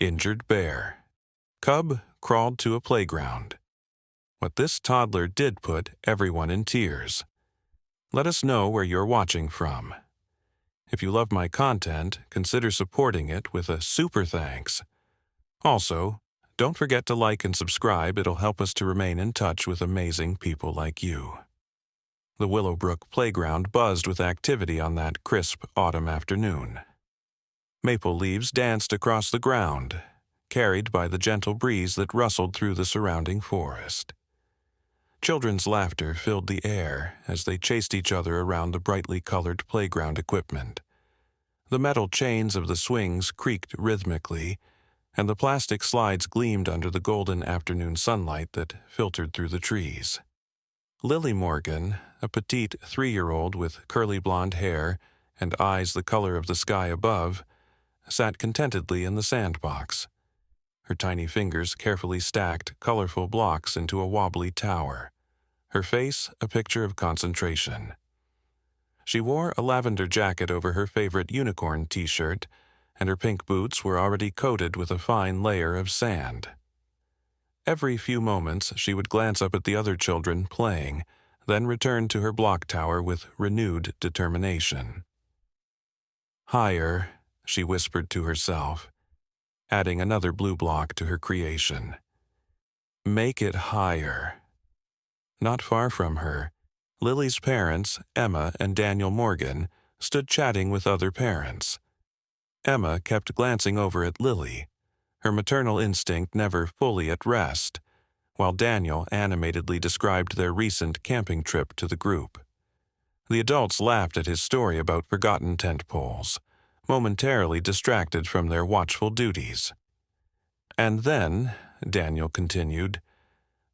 Injured bear. Cub crawled to a playground. What this toddler did put everyone in tears. Let us know where you're watching from. If you love my content, consider supporting it with a super thanks. Also, don't forget to like and subscribe. It'll help us to remain in touch with amazing people like you. The Willowbrook playground buzzed with activity on that crisp autumn afternoon. Maple leaves danced across the ground, carried by the gentle breeze that rustled through the surrounding forest. Children's laughter filled the air as they chased each other around the brightly colored playground equipment. The metal chains of the swings creaked rhythmically, and the plastic slides gleamed under the golden afternoon sunlight that filtered through the trees. Lily Morgan, a petite 3-year-old with curly blonde hair and eyes the color of the sky above, sat contentedly in the sandbox. Her tiny fingers carefully stacked colorful blocks into a wobbly tower, her face a picture of concentration. She wore a lavender jacket over her favorite unicorn t-shirt, and her pink boots were already coated with a fine layer of sand. Every few moments she would glance up at the other children playing, then return to her block tower with renewed determination. "Higher," she whispered to herself, adding another blue block to her creation. "Make it higher." Not far from her, Lily's parents, Emma and Daniel Morgan, stood chatting with other parents. Emma kept glancing over at Lily, her maternal instinct never fully at rest, while Daniel animatedly described their recent camping trip to the group. The adults laughed at his story about forgotten tent poles, momentarily distracted from their watchful duties. "And then," Daniel continued,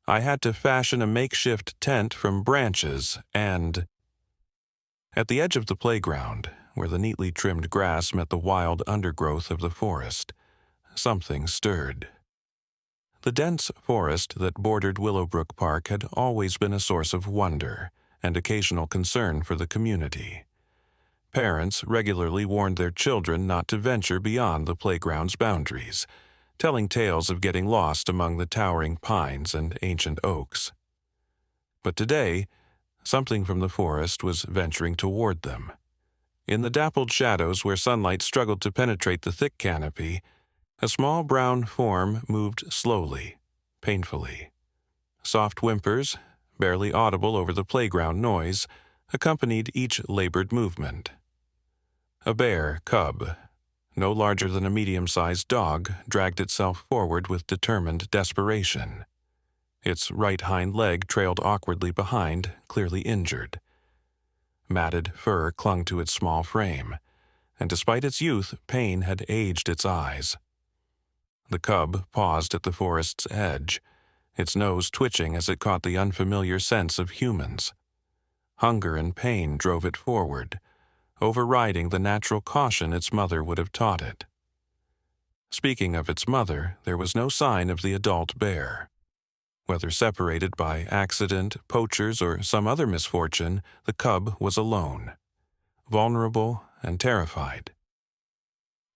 "I had to fashion a makeshift tent from branches and—" At the edge of the playground, where the neatly trimmed grass met the wild undergrowth of the forest, something stirred. The dense forest that bordered Willowbrook Park had always been a source of wonder and occasional concern for the community. Parents regularly warned their children not to venture beyond the playground's boundaries, telling tales of getting lost among the towering pines and ancient oaks. But today, something from the forest was venturing toward them. In the dappled shadows where sunlight struggled to penetrate the thick canopy, a small brown form moved slowly, painfully. Soft whimpers, barely audible over the playground noise, accompanied each labored movement. A bear cub, no larger than a medium-sized dog, dragged itself forward with determined desperation. Its right hind leg trailed awkwardly behind, clearly injured. Matted fur clung to its small frame, and despite its youth, pain had aged its eyes. The cub paused at the forest's edge, its nose twitching as it caught the unfamiliar sense of humans. Hunger and pain drove it forward, overriding the natural caution its mother would have taught it. Speaking of its mother, there was no sign of the adult bear. Whether separated by accident, poachers, or some other misfortune, the cub was alone, vulnerable and terrified.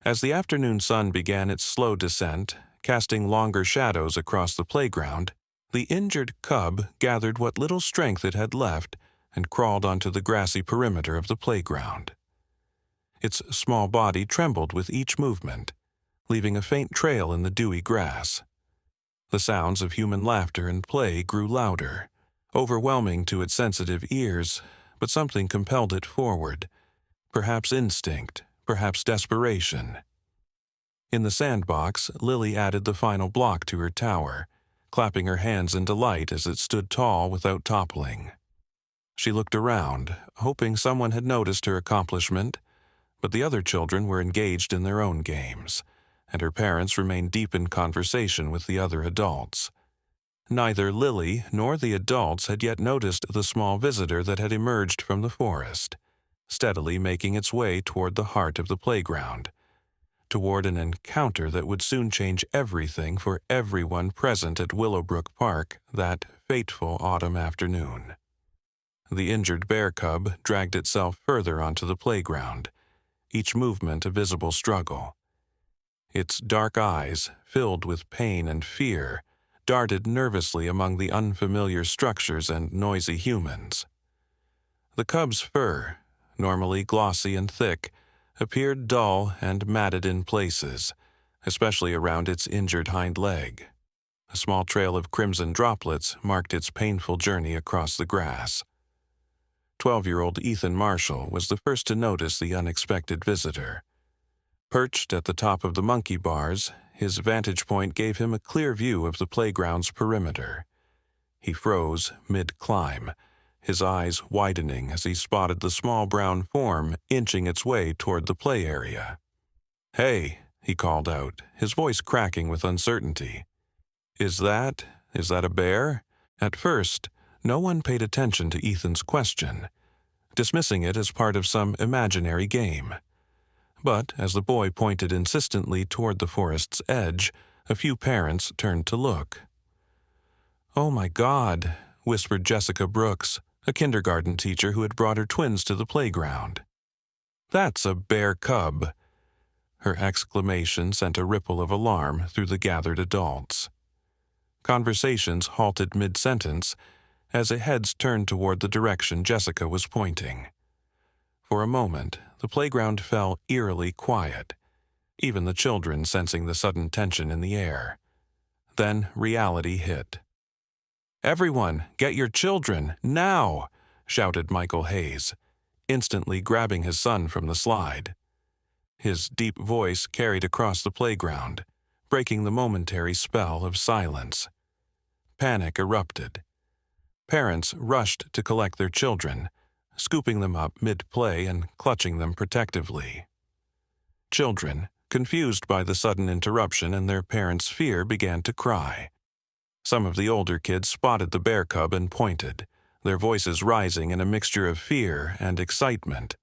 As the afternoon sun began its slow descent, casting longer shadows across the playground, the injured cub gathered what little strength it had left and crawled onto the grassy perimeter of the playground. Its small body trembled with each movement, leaving a faint trail in the dewy grass. The sounds of human laughter and play grew louder, overwhelming to its sensitive ears, but something compelled it forward, perhaps instinct, perhaps desperation. In the sandbox, Lily added the final block to her tower, clapping her hands in delight as it stood tall without toppling. She looked around, hoping someone had noticed her accomplishment, but the other children were engaged in their own games, and her parents remained deep in conversation with the other adults. Neither Lily nor the adults had yet noticed the small visitor that had emerged from the forest, steadily making its way toward the heart of the playground, toward an encounter that would soon change everything for everyone present at Willowbrook Park that fateful autumn afternoon. The injured bear cub dragged itself further onto the playground, each movement a visible struggle. Its dark eyes, filled with pain and fear, darted nervously among the unfamiliar structures and noisy humans. The cub's fur, normally glossy and thick, appeared dull and matted in places, especially around its injured hind leg. A small trail of crimson droplets marked its painful journey across the grass. 12-year-old Ethan Marshall was the first to notice the unexpected visitor. Perched at the top of the monkey bars, his vantage point gave him a clear view of the playground's perimeter. He froze mid-climb, his eyes widening as he spotted the small brown form inching its way toward the play area. "Hey," he called out, his voice cracking with uncertainty. Is that a bear?" At first, no one paid attention to Ethan's question, dismissing it as part of some imaginary game. But as the boy pointed insistently toward the forest's edge, a few parents turned to look. "Oh my God," whispered Jessica Brooks, a kindergarten teacher who had brought her twins to the playground. "That's a bear cub." Her exclamation sent a ripple of alarm through the gathered adults. Conversations halted mid-sentence as heads turned toward the direction Jessica was pointing. For a moment, the playground fell eerily quiet, even the children sensing the sudden tension in the air. Then reality hit. "Everyone, get your children, now!" shouted Michael Hayes, instantly grabbing his son from the slide. His deep voice carried across the playground, breaking the momentary spell of silence. Panic erupted. Parents rushed to collect their children, scooping them up mid-play and clutching them protectively. Children, confused by the sudden interruption and their parents' fear, began to cry. Some of the older kids spotted the bear cub and pointed, their voices rising in a mixture of fear and excitement.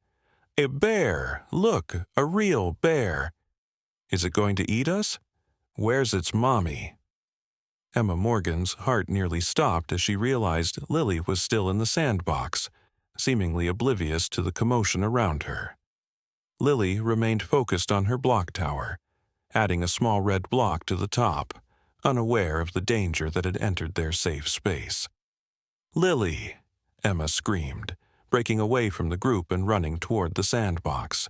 "A bear! Look, a real bear! Is it going to eat us? Where's its mommy?" Emma Morgan's heart nearly stopped as she realized Lily was still in the sandbox, seemingly oblivious to the commotion around her. Lily remained focused on her block tower, adding a small red block to the top, unaware of the danger that had entered their safe space. "Lily!" Emma screamed, breaking away from the group and running toward the sandbox.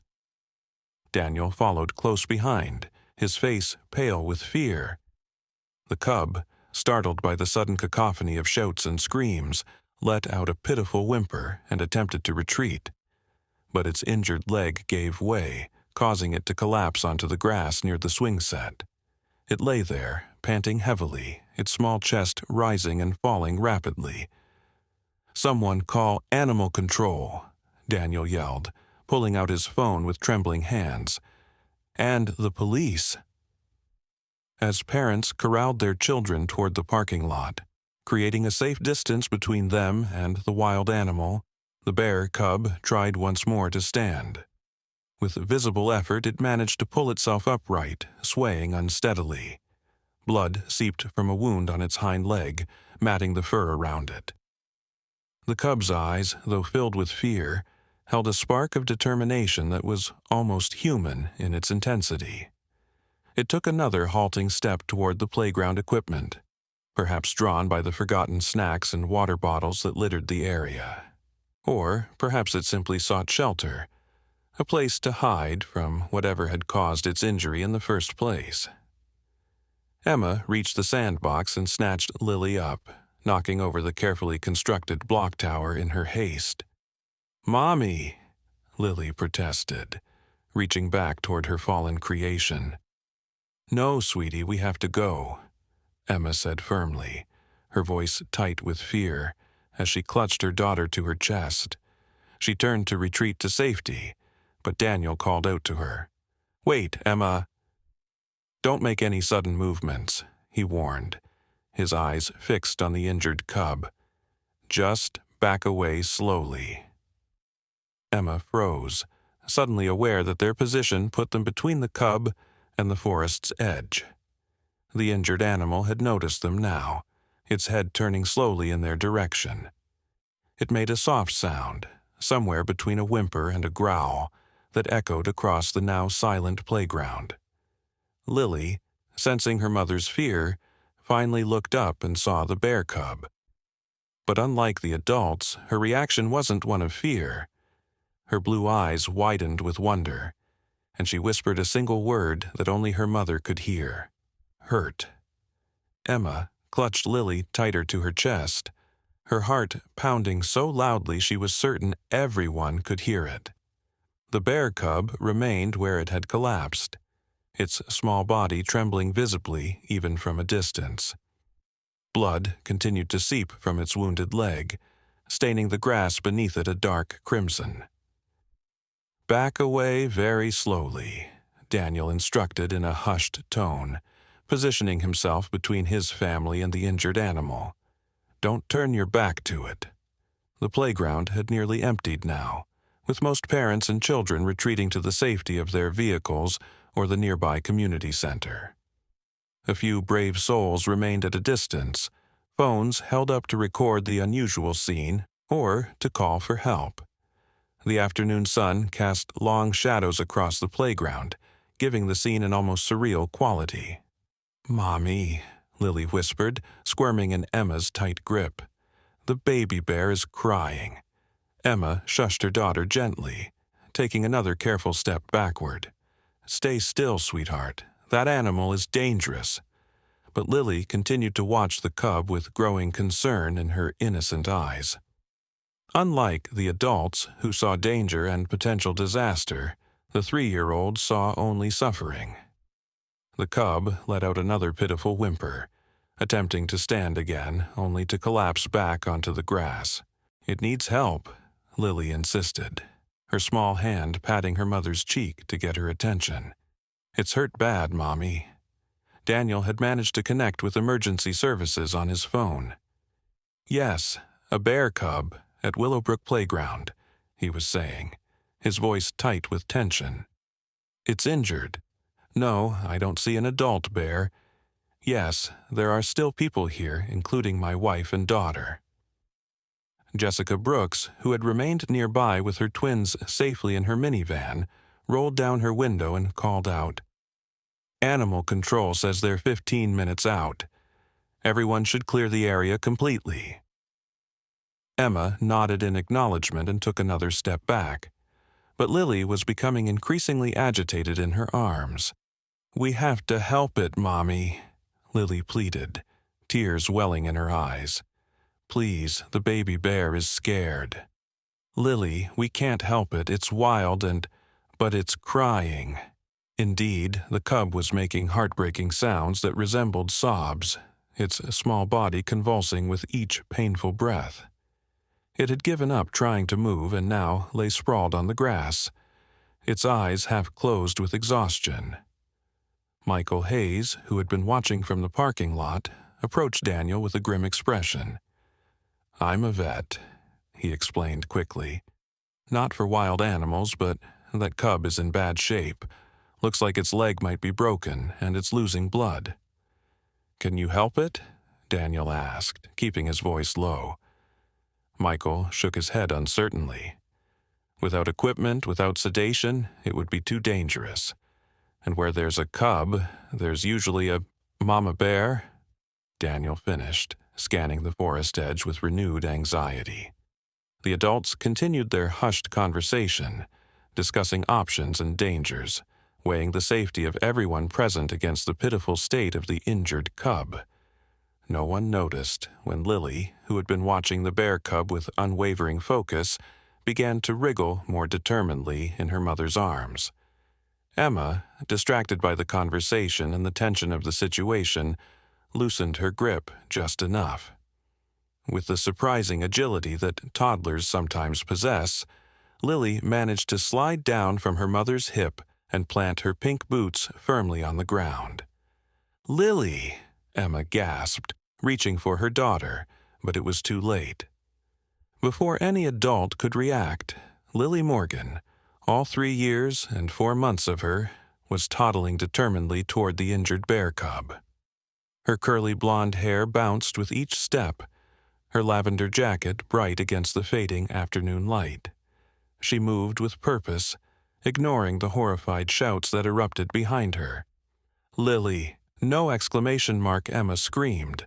Daniel followed close behind, his face pale with fear. The cub, startled by the sudden cacophony of shouts and screams, let out a pitiful whimper and attempted to retreat. But its injured leg gave way, causing it to collapse onto the grass near the swing set. It lay there, panting heavily, its small chest rising and falling rapidly. "Someone call animal control," Daniel yelled, pulling out his phone with trembling hands. "And the police." As parents corralled their children toward the parking lot, creating a safe distance between them and the wild animal, the bear cub tried once more to stand. With visible effort, it managed to pull itself upright, swaying unsteadily. Blood seeped from a wound on its hind leg, matting the fur around it. The cub's eyes, though filled with fear, held a spark of determination that was almost human in its intensity. It took another halting step toward the playground equipment, perhaps drawn by the forgotten snacks and water bottles that littered the area. Or perhaps it simply sought shelter, a place to hide from whatever had caused its injury in the first place. Emma reached the sandbox and snatched Lily up, knocking over the carefully constructed block tower in her haste. "Mommy!" Lily protested, reaching back toward her fallen creation. "No, sweetie, we have to go," Emma said firmly, her voice tight with fear, as she clutched her daughter to her chest. She turned to retreat to safety, but Daniel called out to her. "Wait, Emma." "Don't make any sudden movements," he warned, his eyes fixed on the injured cub. "Just back away slowly." Emma froze, suddenly aware that their position put them between the cub and the forest's edge. The injured animal had noticed them now, its head turning slowly in their direction. It made a soft sound, somewhere between a whimper and a growl, that echoed across the now silent playground. Lily, sensing her mother's fear, finally looked up and saw the bear cub. But unlike the adults, her reaction wasn't one of fear. Her blue eyes widened with wonder, and she whispered a single word that only her mother could hear. Hurt. Emma clutched Lily tighter to her chest, her heart pounding so loudly she was certain everyone could hear it. The bear cub remained where it had collapsed, its small body trembling visibly even from a distance. Blood continued to seep from its wounded leg, staining the grass beneath it a dark crimson. "Back away very slowly," Daniel instructed in a hushed tone, positioning himself between his family and the injured animal. "Don't turn your back to it." The playground had nearly emptied now, with most parents and children retreating to the safety of their vehicles or the nearby community center. A few brave souls remained at a distance, phones held up to record the unusual scene or to call for help. The afternoon sun cast long shadows across the playground, giving the scene an almost surreal quality. "Mommy," Lily whispered, squirming in Emma's tight grip. "The baby bear is crying." Emma shushed her daughter gently, taking another careful step backward. "Stay still, sweetheart. That animal is dangerous." But Lily continued to watch the cub with growing concern in her innocent eyes. Unlike the adults who saw danger and potential disaster, the 3-year-old saw only suffering. The cub let out another pitiful whimper, attempting to stand again, only to collapse back onto the grass. "It needs help," Lily insisted, her small hand patting her mother's cheek to get her attention. "It's hurt bad, Mommy." Daniel had managed to connect with emergency services on his phone. "Yes, a bear cub at Willowbrook Playground," he was saying, his voice tight with tension. "It's injured. No, I don't see an adult bear. Yes, there are still people here, including my wife and daughter." Jessica Brooks, who had remained nearby with her twins safely in her minivan, rolled down her window and called out, "Animal Control says they're 15 minutes out. Everyone should clear the area completely." Emma nodded in acknowledgement and took another step back. But Lily was becoming increasingly agitated in her arms. "We have to help it, Mommy," Lily pleaded, tears welling in her eyes. "Please, the baby bear is scared." "Lily, we can't help it. It's wild but it's crying." Indeed, the cub was making heartbreaking sounds that resembled sobs, its small body convulsing with each painful breath. It had given up trying to move and now lay sprawled on the grass, its eyes half closed with exhaustion. Michael Hayes, who had been watching from the parking lot, approached Daniel with a grim expression. "I'm a vet," he explained quickly. "Not for wild animals, but that cub is in bad shape. Looks like its leg might be broken, and it's losing blood." "Can you help it?" Daniel asked, keeping his voice low. Michael shook his head uncertainly. "Without equipment, without sedation, it would be too dangerous. And where there's a cub, there's usually a mama bear," Daniel finished, scanning the forest edge with renewed anxiety. The adults continued their hushed conversation, discussing options and dangers, weighing the safety of everyone present against the pitiful state of the injured cub. No one noticed when Lily, who had been watching the bear cub with unwavering focus, began to wriggle more determinedly in her mother's arms. Emma, distracted by the conversation and the tension of the situation, loosened her grip just enough. With the surprising agility that toddlers sometimes possess, Lily managed to slide down from her mother's hip and plant her pink boots firmly on the ground. "Lily!" Emma gasped, reaching for her daughter, but it was too late. Before any adult could react, Lily Morgan, all 3 years and 4 months of her, was toddling determinedly toward the injured bear cub. Her curly blonde hair bounced with each step, her lavender jacket bright against the fading afternoon light. She moved with purpose, ignoring the horrified shouts that erupted behind her. Lily! No exclamation mark, Emma screamed,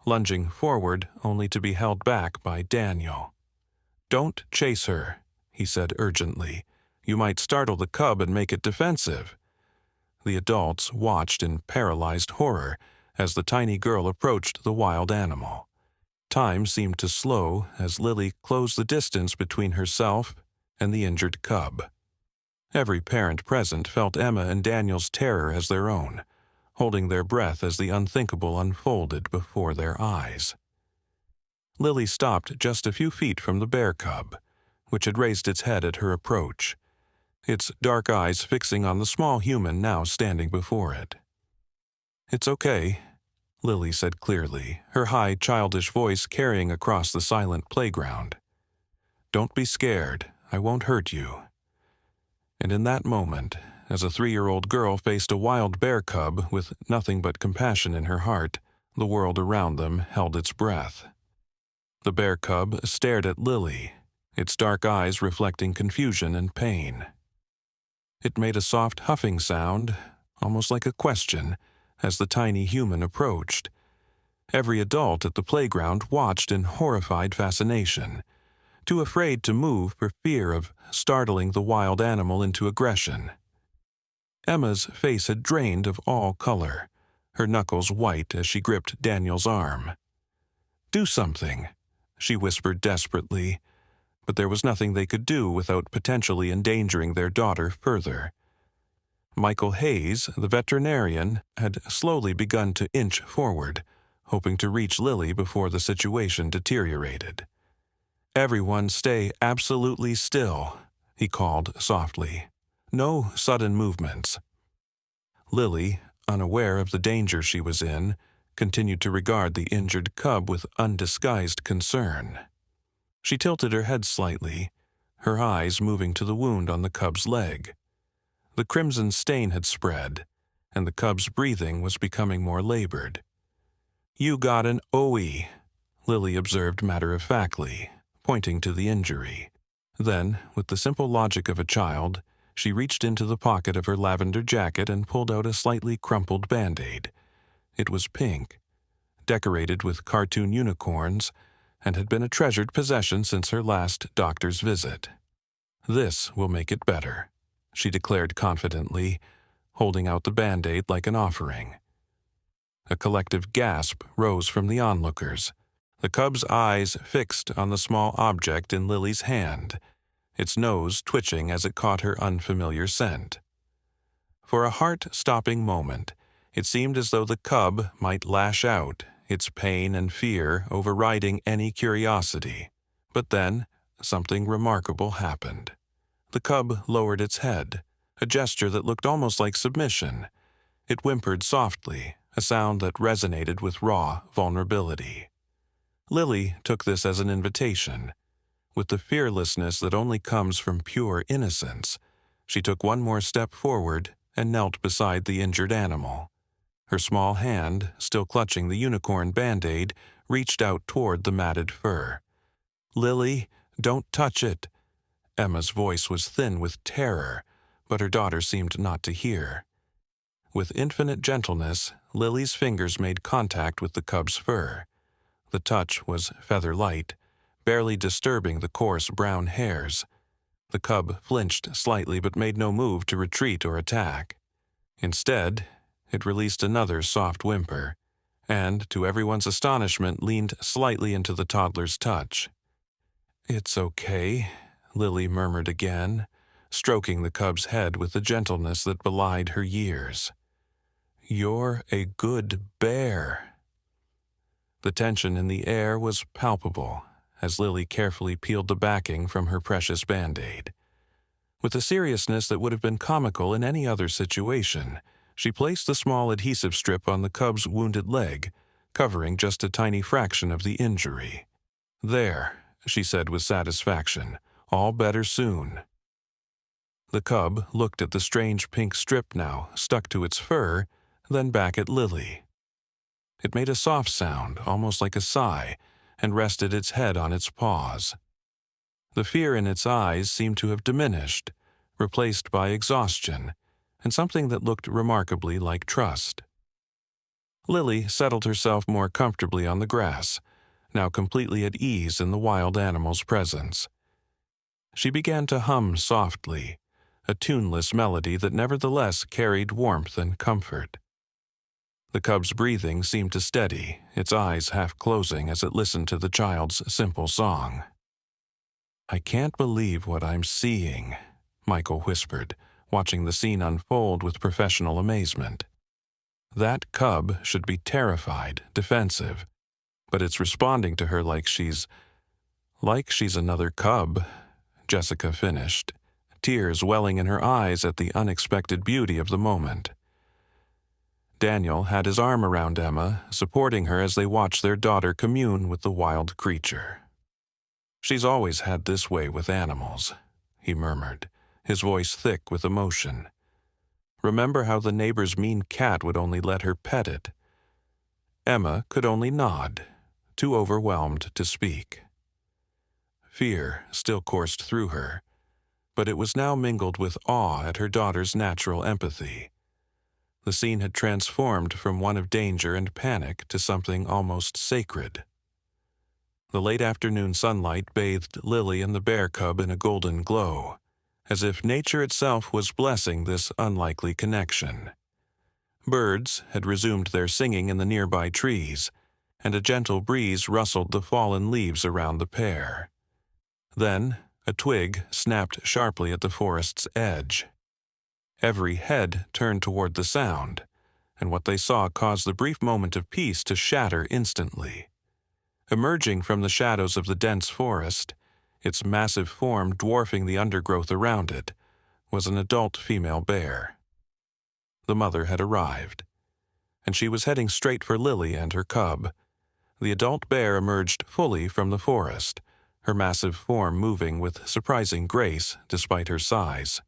lunging forward only to be held back by Daniel. "Don't chase her," he said urgently. "You might startle the cub and make it defensive." The adults watched in paralyzed horror as the tiny girl approached the wild animal. Time seemed to slow as Lily closed the distance between herself and the injured cub. Every parent present felt Emma and Daniel's terror as their own, holding their breath as the unthinkable unfolded before their eyes. Lily stopped just a few feet from the bear cub, which had raised its head at her approach, its dark eyes fixing on the small human now standing before it. "It's okay," Lily said clearly, her high, childish voice carrying across the silent playground. "Don't be scared. I won't hurt you." And in that moment, as a 3-year-old girl faced a wild bear cub with nothing but compassion in her heart, the world around them held its breath. The bear cub stared at Lily, its dark eyes reflecting confusion and pain. It made a soft huffing sound, almost like a question, as the tiny human approached. Every adult at the playground watched in horrified fascination, too afraid to move for fear of startling the wild animal into aggression. Emma's face had drained of all color, her knuckles white as she gripped Daniel's arm. "Do something," she whispered desperately, but there was nothing they could do without potentially endangering their daughter further. Michael Hayes, the veterinarian, had slowly begun to inch forward, hoping to reach Lily before the situation deteriorated. "Everyone stay absolutely still," he called softly. "No sudden movements." Lily, unaware of the danger she was in, continued to regard the injured cub with undisguised concern. She tilted her head slightly, her eyes moving to the wound on the cub's leg. The crimson stain had spread, and the cub's breathing was becoming more labored. "You got an OE," Lily observed matter-of-factly, pointing to the injury. Then, with the simple logic of a child, she reached into the pocket of her lavender jacket and pulled out a slightly crumpled Band-Aid. It was pink, decorated with cartoon unicorns, and had been a treasured possession since her last doctor's visit. "This will make it better," she declared confidently, holding out the Band-Aid like an offering. A collective gasp rose from the onlookers, the cub's eyes fixed on the small object in Lily's hand, its nose twitching as it caught her unfamiliar scent. For a heart-stopping moment, it seemed as though the cub might lash out, its pain and fear overriding any curiosity. But then, something remarkable happened. The cub lowered its head, a gesture that looked almost like submission. It whimpered softly, a sound that resonated with raw vulnerability. Lily took this as an invitation. With the fearlessness that only comes from pure innocence, she took one more step forward and knelt beside the injured animal. Her small hand, still clutching the unicorn Band-Aid, reached out toward the matted fur. "Lily, don't touch it." Emma's voice was thin with terror, but her daughter seemed not to hear. With infinite gentleness, Lily's fingers made contact with the cub's fur. The touch was feather-light, barely disturbing the coarse brown hairs. The cub flinched slightly but made no move to retreat or attack. Instead, it released another soft whimper, and, to everyone's astonishment, leaned slightly into the toddler's touch. "It's okay," Lily murmured again, stroking the cub's head with the gentleness that belied her years. "You're a good bear." The tension in the air was palpable as Lily carefully peeled the backing from her precious Band-Aid. With a seriousness that would have been comical in any other situation, she placed the small adhesive strip on the cub's wounded leg, covering just a tiny fraction of the injury. "There," she said with satisfaction, "all better soon." The cub looked at the strange pink strip now stuck to its fur, then back at Lily. It made a soft sound, almost like a sigh, and rested its head on its paws. The fear in its eyes seemed to have diminished, replaced by exhaustion, and something that looked remarkably like trust. Lily settled herself more comfortably on the grass, now completely at ease in the wild animal's presence. She began to hum softly, a tuneless melody that nevertheless carried warmth and comfort. The cub's breathing seemed to steady, its eyes half closing as it listened to the child's simple song. "I can't believe what I'm seeing," Michael whispered, watching the scene unfold with professional amazement. "That cub should be terrified, defensive, but it's responding to her like she's another cub," Jessica finished, tears welling in her eyes at the unexpected beauty of the moment. Daniel had his arm around Emma, supporting her as they watched their daughter commune with the wild creature. "She's always had this way with animals," he murmured, his voice thick with emotion. "Remember how the neighbor's mean cat would only let her pet it?" Emma could only nod, too overwhelmed to speak. Fear still coursed through her, but it was now mingled with awe at her daughter's natural empathy. The scene had transformed from one of danger and panic to something almost sacred. The late afternoon sunlight bathed Lily and the bear cub in a golden glow, as if nature itself was blessing this unlikely connection. Birds had resumed their singing in the nearby trees, and a gentle breeze rustled the fallen leaves around the pair. Then a twig snapped sharply at the forest's edge. Every head turned toward the sound, and what they saw caused the brief moment of peace to shatter instantly. Emerging from the shadows of the dense forest, its massive form dwarfing the undergrowth around it, was an adult female bear. The mother had arrived, and she was heading straight for Lily and her cub. The adult bear emerged fully from the forest, her massive form moving with surprising grace despite her size.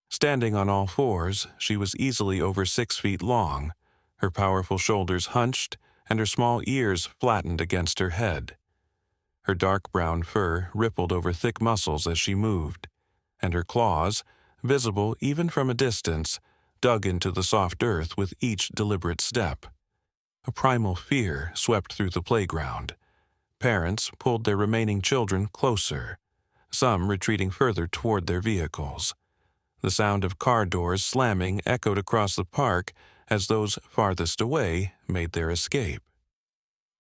Standing on all fours, she was easily over 6 feet long, her powerful shoulders hunched and her small ears flattened against her head. Her dark brown fur rippled over thick muscles as she moved, and her claws, visible even from a distance, dug into the soft earth with each deliberate step. A primal fear swept through the playground. Parents pulled their remaining children closer, some retreating further toward their vehicles. The sound of car doors slamming echoed across the park as those farthest away made their escape.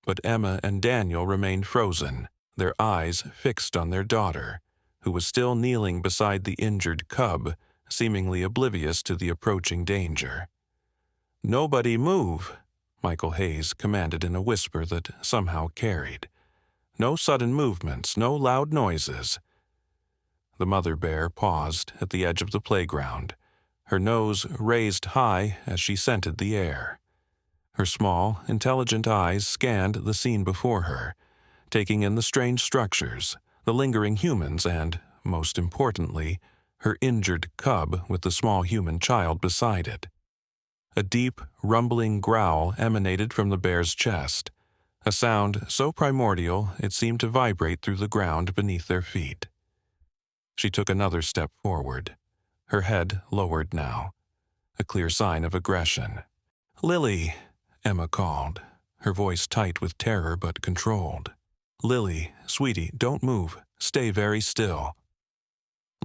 But Emma and Daniel remained frozen, their eyes fixed on their daughter, who was still kneeling beside the injured cub, seemingly oblivious to the approaching danger. "Nobody move," Michael Hayes commanded in a whisper that somehow carried. "No sudden movements, no loud noises." The mother bear paused at the edge of the playground, her nose raised high as she scented the air. Her small, intelligent eyes scanned the scene before her, taking in the strange structures, the lingering humans, and, most importantly, her injured cub with the small human child beside it. A deep, rumbling growl emanated from the bear's chest, a sound so primordial it seemed to vibrate through the ground beneath their feet. She took another step forward, her head lowered now, a clear sign of aggression. "Lily," Emma called, her voice tight with terror but controlled. "Lily, sweetie, don't move. Stay very still."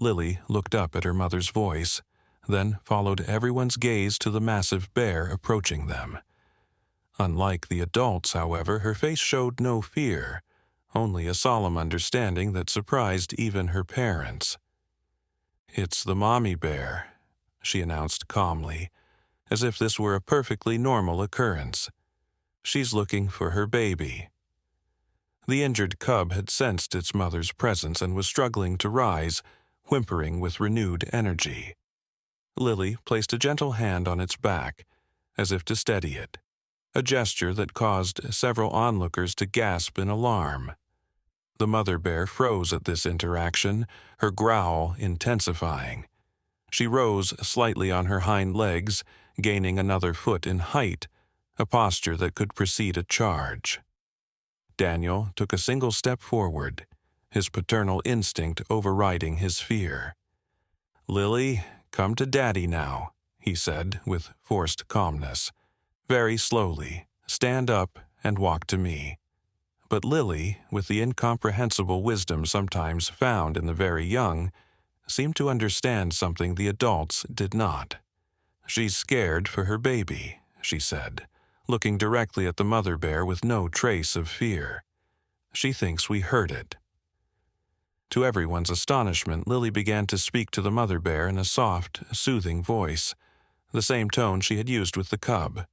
Lily looked up at her mother's voice, then followed everyone's gaze to the massive bear approaching them. Unlike the adults, however, her face showed no fear, only a solemn understanding that surprised even her parents. "It's the mommy bear," she announced calmly, as if this were a perfectly normal occurrence. "She's looking for her baby." The injured cub had sensed its mother's presence and was struggling to rise, whimpering with renewed energy. Lily placed a gentle hand on its back, as if to steady it, a gesture that caused several onlookers to gasp in alarm. The mother bear froze at this interaction, her growl intensifying. She rose slightly on her hind legs, gaining another foot in height, a posture that could precede a charge. Daniel took a single step forward, his paternal instinct overriding his fear. "Lily, "Come to Daddy now," he said with forced calmness. "Very slowly. Stand up and walk to me." But Lily, with the incomprehensible wisdom sometimes found in the very young, seemed to understand something the adults did not. "She's scared for her baby," she said, looking directly at the mother bear with no trace of fear. "She thinks we hurt it." To everyone's astonishment, Lily began to speak to the mother bear in a soft, soothing voice, the same tone she had used with the cub.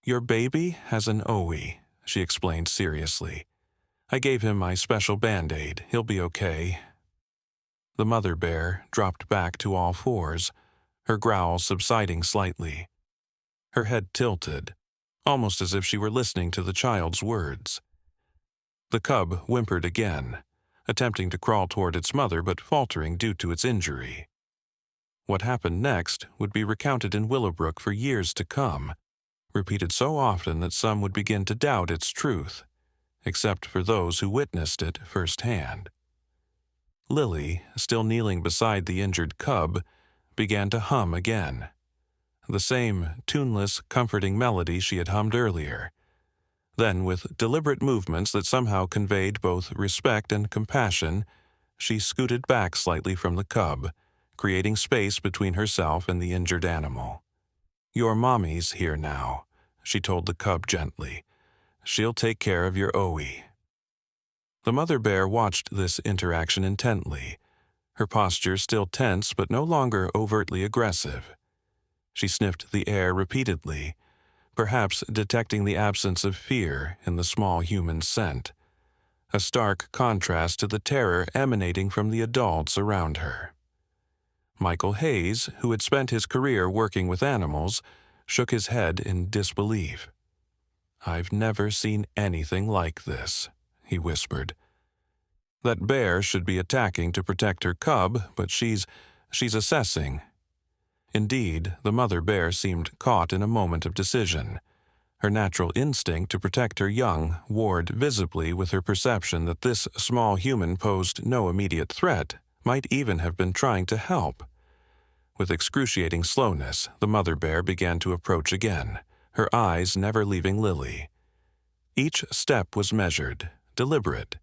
"Your baby has an OE," she explained seriously. "I gave him my special Band-Aid. He'll be okay." The mother bear dropped back to all fours, her growl subsiding slightly. Her head tilted, almost as if she were listening to the child's words. The cub whimpered again, attempting to crawl toward its mother but faltering due to its injury. What happened next would be recounted in Willowbrook for years to come, repeated so often that some would begin to doubt its truth, except for those who witnessed it firsthand. Lily, still kneeling beside the injured cub, began to hum again, the same tuneless, comforting melody she had hummed earlier. Then, with deliberate movements that somehow conveyed both respect and compassion, she scooted back slightly from the cub, creating space between herself and the injured animal. "Your mommy's here now," she told the cub gently. "She'll take care of your OE." The mother bear watched this interaction intently, her posture still tense but no longer overtly aggressive. She sniffed the air repeatedly, perhaps detecting the absence of fear in the small human scent, a stark contrast to the terror emanating from the adults around her. Michael Hayes, who had spent his career working with animals, shook his head in disbelief. "I've never seen anything like this," he whispered. "That bear should be attacking to protect her cub, but she's assessing." Indeed, the mother bear seemed caught in a moment of decision. Her natural instinct to protect her young warred visibly with her perception that this small human posed no immediate threat, might even have been trying to help. With excruciating slowness, the mother bear began to approach again, her eyes never leaving Lily. Each step was measured, deliberate,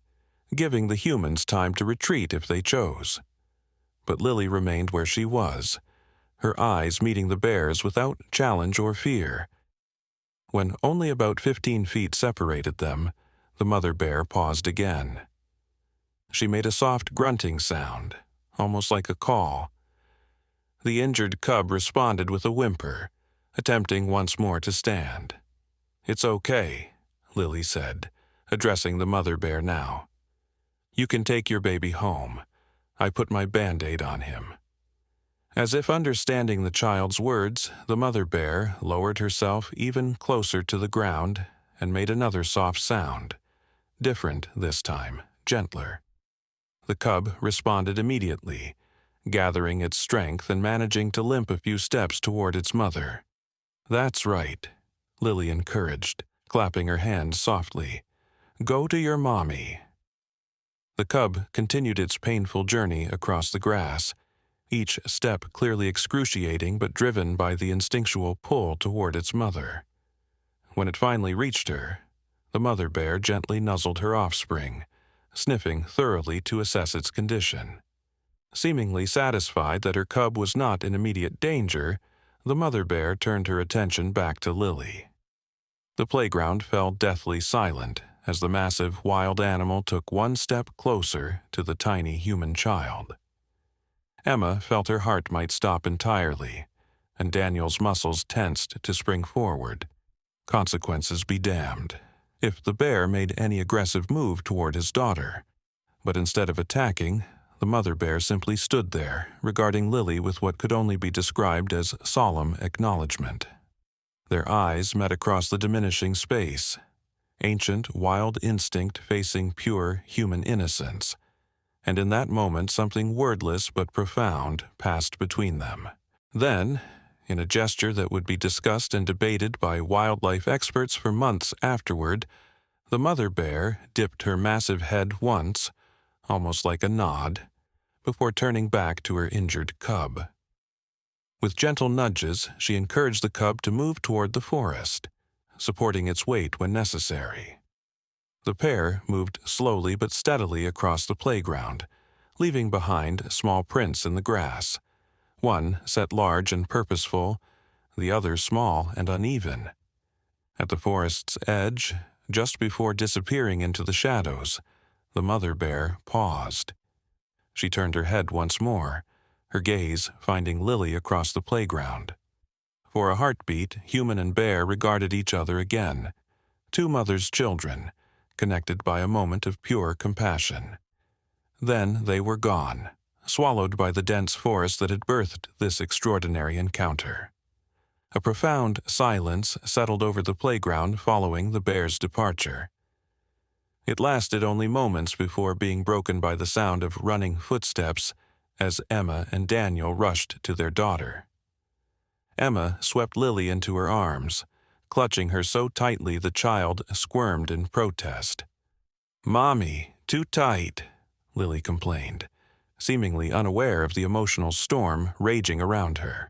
giving the humans time to retreat if they chose. But Lily remained where she was, her eyes meeting the bear's without challenge or fear. When only about 15 feet separated them, the mother bear paused again. She made a soft grunting sound, almost like a call. The injured cub responded with a whimper, attempting once more to stand. "It's okay," Lily said, addressing the mother bear now. "You can take your baby home. I put my Band-Aid on him." As if understanding the child's words, the mother bear lowered herself even closer to the ground and made another soft sound, different this time, gentler. The cub responded immediately, gathering its strength and managing to limp a few steps toward its mother. "That's right," Lily encouraged, clapping her hands softly. "Go to your mommy." The cub continued its painful journey across the grass, each step clearly excruciating but driven by the instinctual pull toward its mother. When it finally reached her, the mother bear gently nuzzled her offspring, sniffing thoroughly to assess its condition. Seemingly satisfied that her cub was not in immediate danger, the mother bear turned her attention back to Lily. The playground fell deathly silent as the massive wild animal took one step closer to the tiny human child. Emma felt her heart might stop entirely, and Daniel's muscles tensed to spring forward. Consequences be damned, if the bear made any aggressive move toward his daughter. But instead of attacking, the mother bear simply stood there, regarding Lily with what could only be described as solemn acknowledgement. Their eyes met across the diminishing space, ancient wild instinct facing pure human innocence. And in that moment something wordless but profound passed between them. Then, in a gesture that would be discussed and debated by wildlife experts for months afterward, the mother bear dipped her massive head once, almost like a nod, before turning back to her injured cub. With gentle nudges, she encouraged the cub to move toward the forest, supporting its weight when necessary. The pair moved slowly but steadily across the playground, leaving behind small prints in the grass, one set large and purposeful, the other small and uneven. At the forest's edge, just before disappearing into the shadows, the mother bear paused. She turned her head once more, her gaze finding Lily across the playground. For a heartbeat, human and bear regarded each other again, two mothers' children, connected by a moment of pure compassion. Then they were gone, swallowed by the dense forest that had birthed this extraordinary encounter. A profound silence settled over the playground following the bear's departure. It lasted only moments before being broken by the sound of running footsteps as Emma and Daniel rushed to their daughter. Emma swept Lily into her arms, clutching her so tightly the child squirmed in protest. "Mommy, too tight," Lily complained, seemingly unaware of the emotional storm raging around her.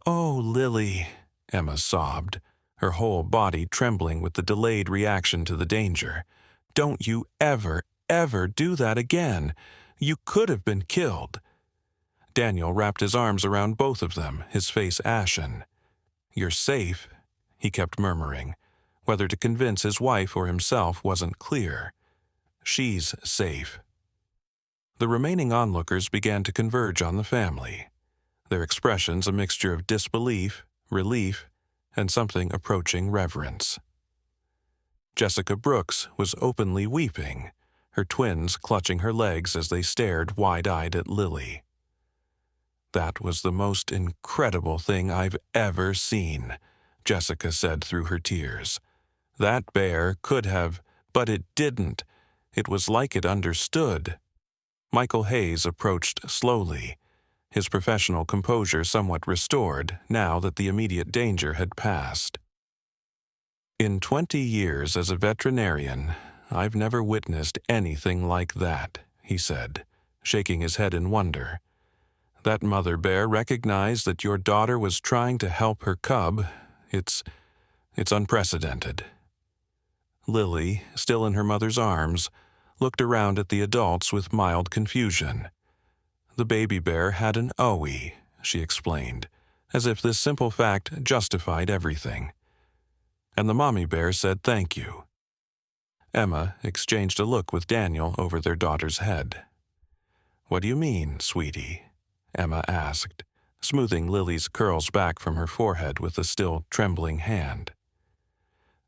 "Oh, Lily," Emma sobbed, her whole body trembling with the delayed reaction to the danger. "Don't you ever, ever do that again. You could have been killed." Daniel wrapped his arms around both of them, his face ashen. "You're safe," he kept murmuring, whether to convince his wife or himself wasn't clear. "She's safe." The remaining onlookers began to converge on the family, their expressions a mixture of disbelief, relief, and something approaching reverence. Jessica Brooks was openly weeping, her twins clutching her legs as they stared wide-eyed at Lily. "That was the most incredible thing I've ever seen," Jessica said through her tears. "That bear could have, but it didn't. It was like it understood." Michael Hayes approached slowly, his professional composure somewhat restored now that the immediate danger had passed. "In 20 years as a veterinarian, I've never witnessed anything like that," he said, shaking his head in wonder. "That mother bear recognized that your daughter was trying to help her cub. It's unprecedented." Lily, still in her mother's arms, looked around at the adults with mild confusion. "The baby bear had an OE," she explained, as if this simple fact justified everything. "And the mommy bear said thank you." Emma exchanged a look with Daniel over their daughter's head. "What do you mean, sweetie?" Emma asked, smoothing Lily's curls back from her forehead with a still trembling hand.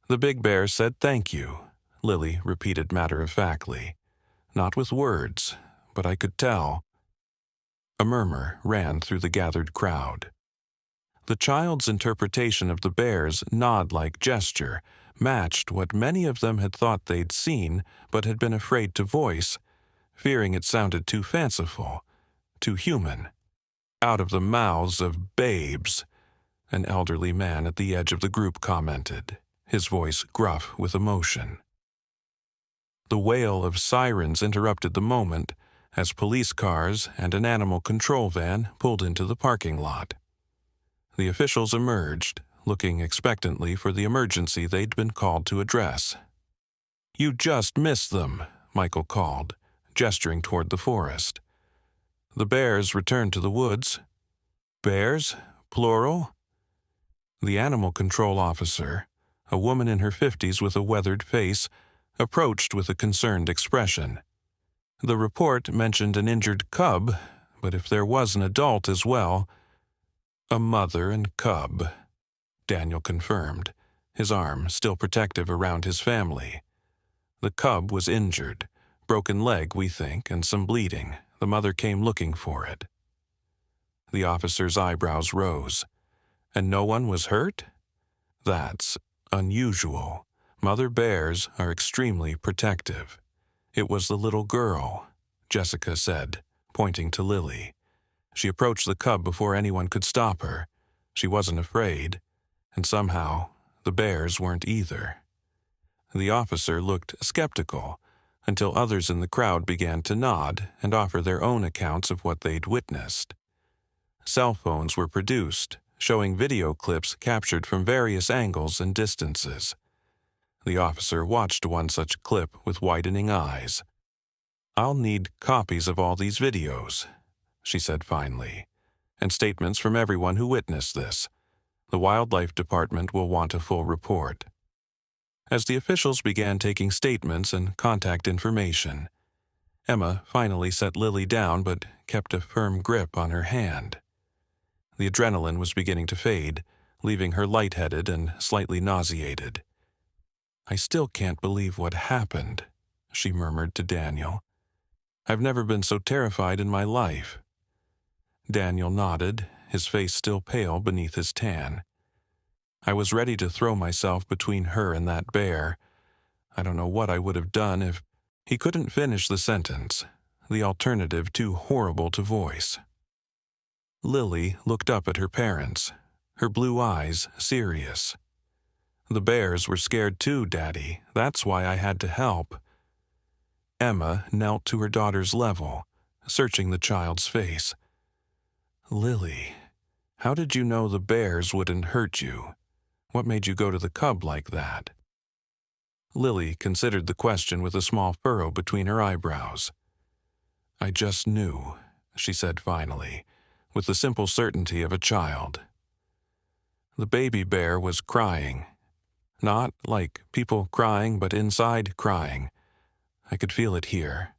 "The big bear said thank you," Lily repeated matter-of-factly. "Not with words, but I could tell." A murmur ran through the gathered crowd. The child's interpretation of the bear's nod-like gesture matched what many of them had thought they'd seen but had been afraid to voice, fearing it sounded too fanciful, too human. "Out of the mouths of babes," an elderly man at the edge of the group commented, his voice gruff with emotion. The wail of sirens interrupted the moment as police cars and an animal control van pulled into the parking lot. The officials emerged, looking expectantly for the emergency they'd been called to address. "You just missed them," Michael called, gesturing toward the forest. "The bears returned to the woods." "Bears? Plural?" The animal control officer, a woman in her 50s with a weathered face, approached with a concerned expression. The report mentioned an injured cub, but if there was an adult as well— "A mother and cub," Daniel confirmed, his arm still protective around his family. "The cub was injured, broken leg, we think, and some bleeding. The mother came looking for it." The officer's eyebrows rose. "And no one was hurt? That's unusual. Mother bears are extremely protective." "It was the little girl," Jessica said, pointing to Lily. "She approached the cub before anyone could stop her. She wasn't afraid, and somehow the bears weren't either." The officer looked skeptical until others in the crowd began to nod and offer their own accounts of what they'd witnessed. cell phones were produced, showing video clips captured from various angles and distances. The officer watched one such clip with widening eyes. "I'll need copies of all these videos," she said finally, "and statements from everyone who witnessed this. The Wildlife Department will want a full report." As the officials began taking statements and contact information, Emma finally set Lily down but kept a firm grip on her hand. The adrenaline was beginning to fade, leaving her lightheaded and slightly nauseated. "I still can't believe what happened," she murmured to Daniel. "I've never been so terrified in my life." Daniel nodded, his face still pale beneath his tan. "I was ready to throw myself between her and that bear. I don't know what I would have done if—" He couldn't finish the sentence, the alternative too horrible to voice. Lily looked up at her parents, her blue eyes serious. "The bears were scared too, Daddy. That's why I had to help." Emma knelt to her daughter's level, searching the child's face. "Lily, how did you know the bears wouldn't hurt you? What made you go to the cub like that?" Lily considered the question with a small furrow between her eyebrows. "I just knew," she said finally, with the simple certainty of a child. The baby bear was crying. Not like people crying, but inside crying. I could feel it here.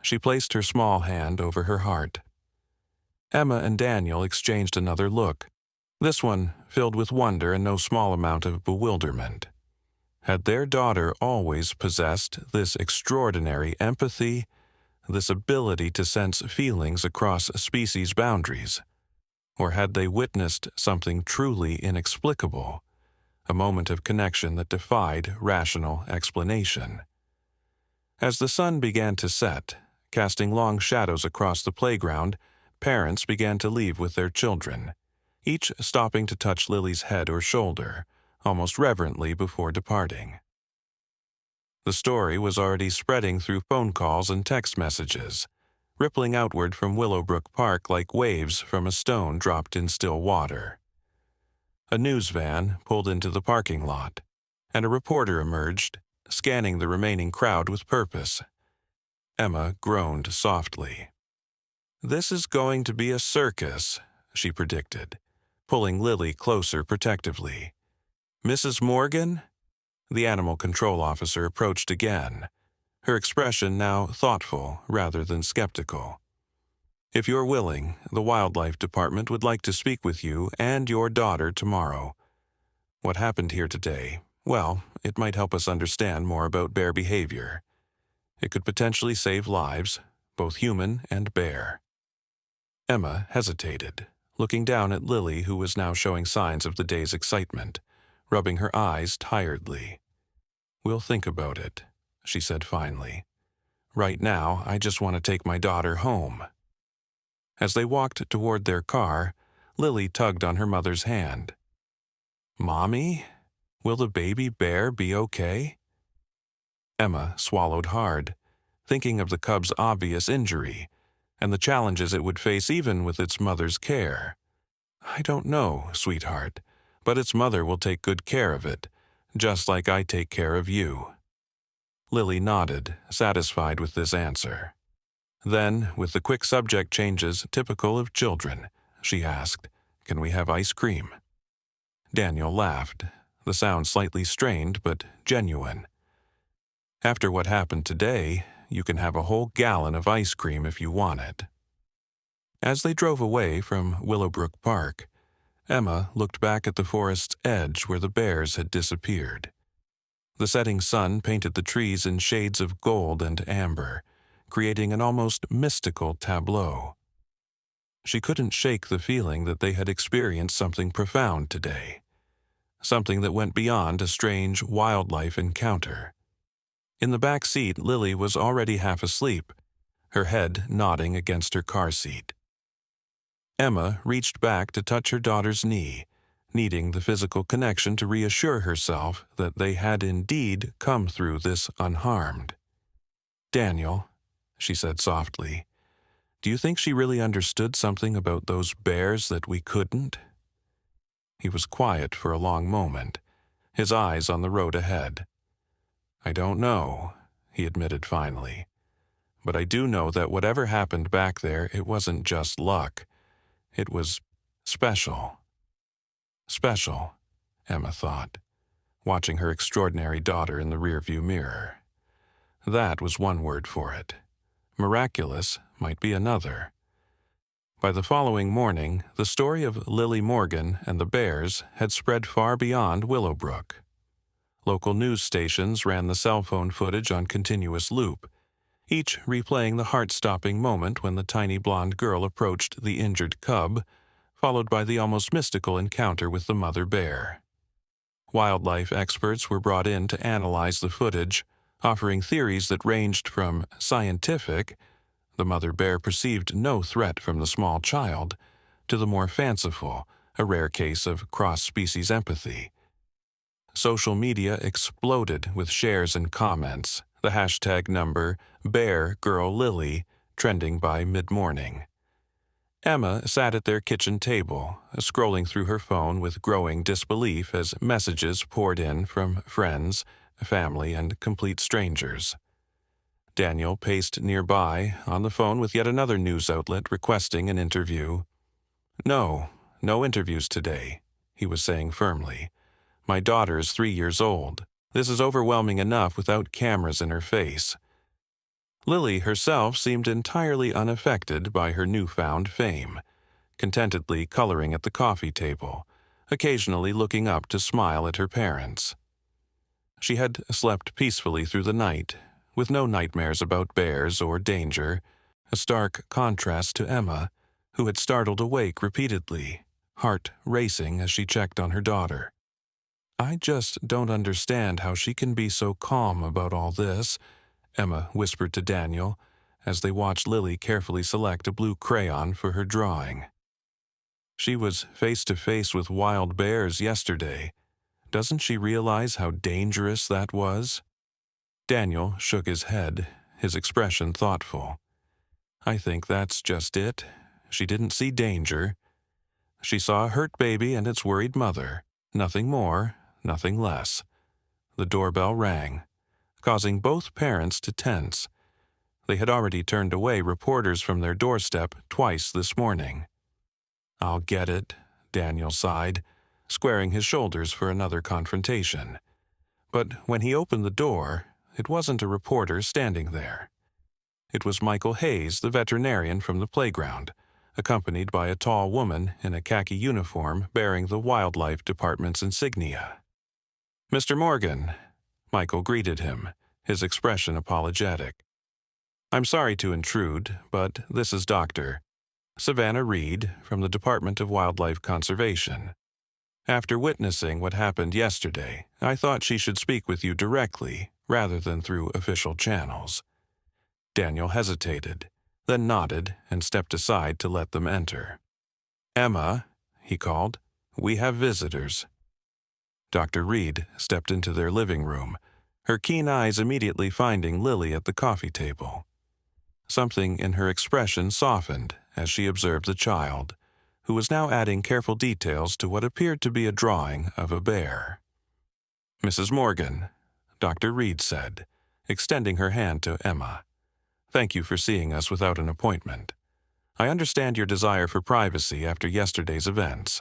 She placed her small hand over her heart. Emma and Daniel exchanged another look, this one filled with wonder and no small amount of bewilderment. Had their daughter always possessed this extraordinary empathy, this ability to sense feelings across species boundaries? Or had they witnessed something truly inexplicable, a moment of connection that defied rational explanation? As the sun began to set, casting long shadows across the playground, parents began to leave with their children, each stopping to touch Lily's head or shoulder, almost reverently before departing. The story was already spreading through phone calls and text messages, rippling outward from Willowbrook Park like waves from a stone dropped in still water. A news van pulled into the parking lot, and a reporter emerged, scanning the remaining crowd with purpose. Emma groaned softly. "This is going to be a circus," she predicted, pulling Lily closer protectively. "Mrs. Morgan?" The animal control officer approached again, her expression now thoughtful rather than skeptical. "If you're willing, the Wildlife Department would like to speak with you and your daughter tomorrow. What happened here today, well, it might help us understand more about bear behavior. It could potentially save lives, both human and bear." Emma hesitated, looking down at Lily, who was now showing signs of the day's excitement, rubbing her eyes tiredly. "We'll think about it," she said finally. "Right now, I just want to take my daughter home." As they walked toward their car, Lily tugged on her mother's hand. "Mommy, will the baby bear be okay?" Emma swallowed hard, thinking of the cub's obvious injury and the challenges it would face even with its mother's care. "I don't know, sweetheart, but its mother will take good care of it, just like I take care of you." Lily nodded, satisfied with this answer. Then, with the quick subject changes typical of children, she asked, "Can we have ice cream?" Daniel laughed, the sound slightly strained but genuine. "After what happened today, you can have a whole gallon of ice cream if you want it." As they drove away from Willowbrook Park, Emma looked back at the forest's edge where the bears had disappeared. The setting sun painted the trees in shades of gold and amber, creating an almost mystical tableau. She couldn't shake the feeling that they had experienced something profound today, something that went beyond a strange wildlife encounter. In the back seat, Lily was already half asleep, her head nodding against her car seat. Emma reached back to touch her daughter's knee, needing the physical connection to reassure herself that they had indeed come through this unharmed. "Daniel," she said softly, Do you think she really understood something about those bears that we couldn't?" He was quiet for a long moment, his eyes on the road ahead. "I don't know," he admitted finally. "But I do know that whatever happened back there, it wasn't just luck. It was special." Special, Emma thought, watching her extraordinary daughter in the rearview mirror. That was one word for it. Miraculous might be another. By the following morning, the story of Lily Morgan and the bears had spread far beyond Willowbrook. Local news stations ran the cell phone footage on continuous loop, each replaying the heart-stopping moment when the tiny blonde girl approached the injured cub, followed by the almost mystical encounter with the mother bear. Wildlife experts were brought in to analyze the footage, offering theories that ranged from scientific, the mother bear perceived no threat from the small child, to the more fanciful, a rare case of cross-species empathy. Social media exploded with shares and comments, the hashtag number #BearGirlLily trending by mid-morning. Emma sat at their kitchen table, scrolling through her phone with growing disbelief as messages poured in from friends, family, and complete strangers. Daniel paced nearby, on the phone with yet another news outlet requesting an interview. No interviews today," he was saying firmly. "My daughter is 3 years old. This is overwhelming enough without cameras in her face." Lily herself seemed entirely unaffected by her newfound fame, contentedly coloring at the coffee table, occasionally looking up to smile at her parents. She had slept peacefully through the night, with no nightmares about bears or danger, a stark contrast to Emma, who had startled awake repeatedly, heart racing as she checked on her daughter. "I just don't understand how she can be so calm about all this," Emma whispered to Daniel, as they watched Lily carefully select a blue crayon for her drawing. "She was face to face with wild bears yesterday. Doesn't she realize how dangerous that was?" Daniel shook his head, his expression thoughtful. "I think that's just it. She didn't see danger. She saw a hurt baby and its worried mother. Nothing more, nothing less." The doorbell rang, causing both parents to tense. They had already turned away reporters from their doorstep twice this morning. "I'll get it," Daniel sighed, squaring his shoulders for another confrontation. But when he opened the door, it wasn't a reporter standing there. It was Michael Hayes, the veterinarian from the playground, accompanied by a tall woman in a khaki uniform bearing the wildlife department's insignia. "Mr. Morgan," Michael greeted him, his expression apologetic. "I'm sorry to intrude, but this is Dr. Savannah Reed from the Department of Wildlife Conservation. After witnessing what happened yesterday, I thought she should speak with you directly rather than through official channels." Daniel hesitated, then nodded and stepped aside to let them enter. "Emma," he called, "we have visitors." Dr. Reed stepped into their living room, her keen eyes immediately finding Lily at the coffee table. Something in her expression softened as she observed the child, who was now adding careful details to what appeared to be a drawing of a bear. "Mrs. Morgan," Dr. Reed said, extending her hand to Emma. "Thank you for seeing us without an appointment. I understand your desire for privacy after yesterday's events."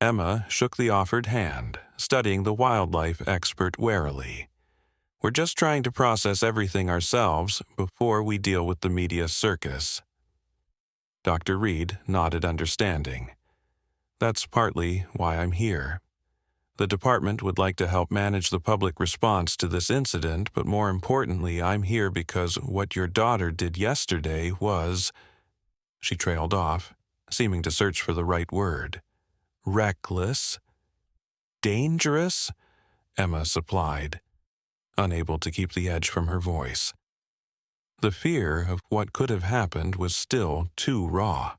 Emma shook the offered hand, studying the wildlife expert warily. "We're just trying to process everything ourselves before we deal with the media circus." Dr. Reed nodded understanding. "That's partly why I'm here. The department would like to help manage the public response to this incident, but more importantly, I'm here because what your daughter did yesterday was—" She trailed off, seeming to search for the right word. "Reckless? Dangerous?" Emma supplied, unable to keep the edge from her voice. The fear of what could have happened was still too raw.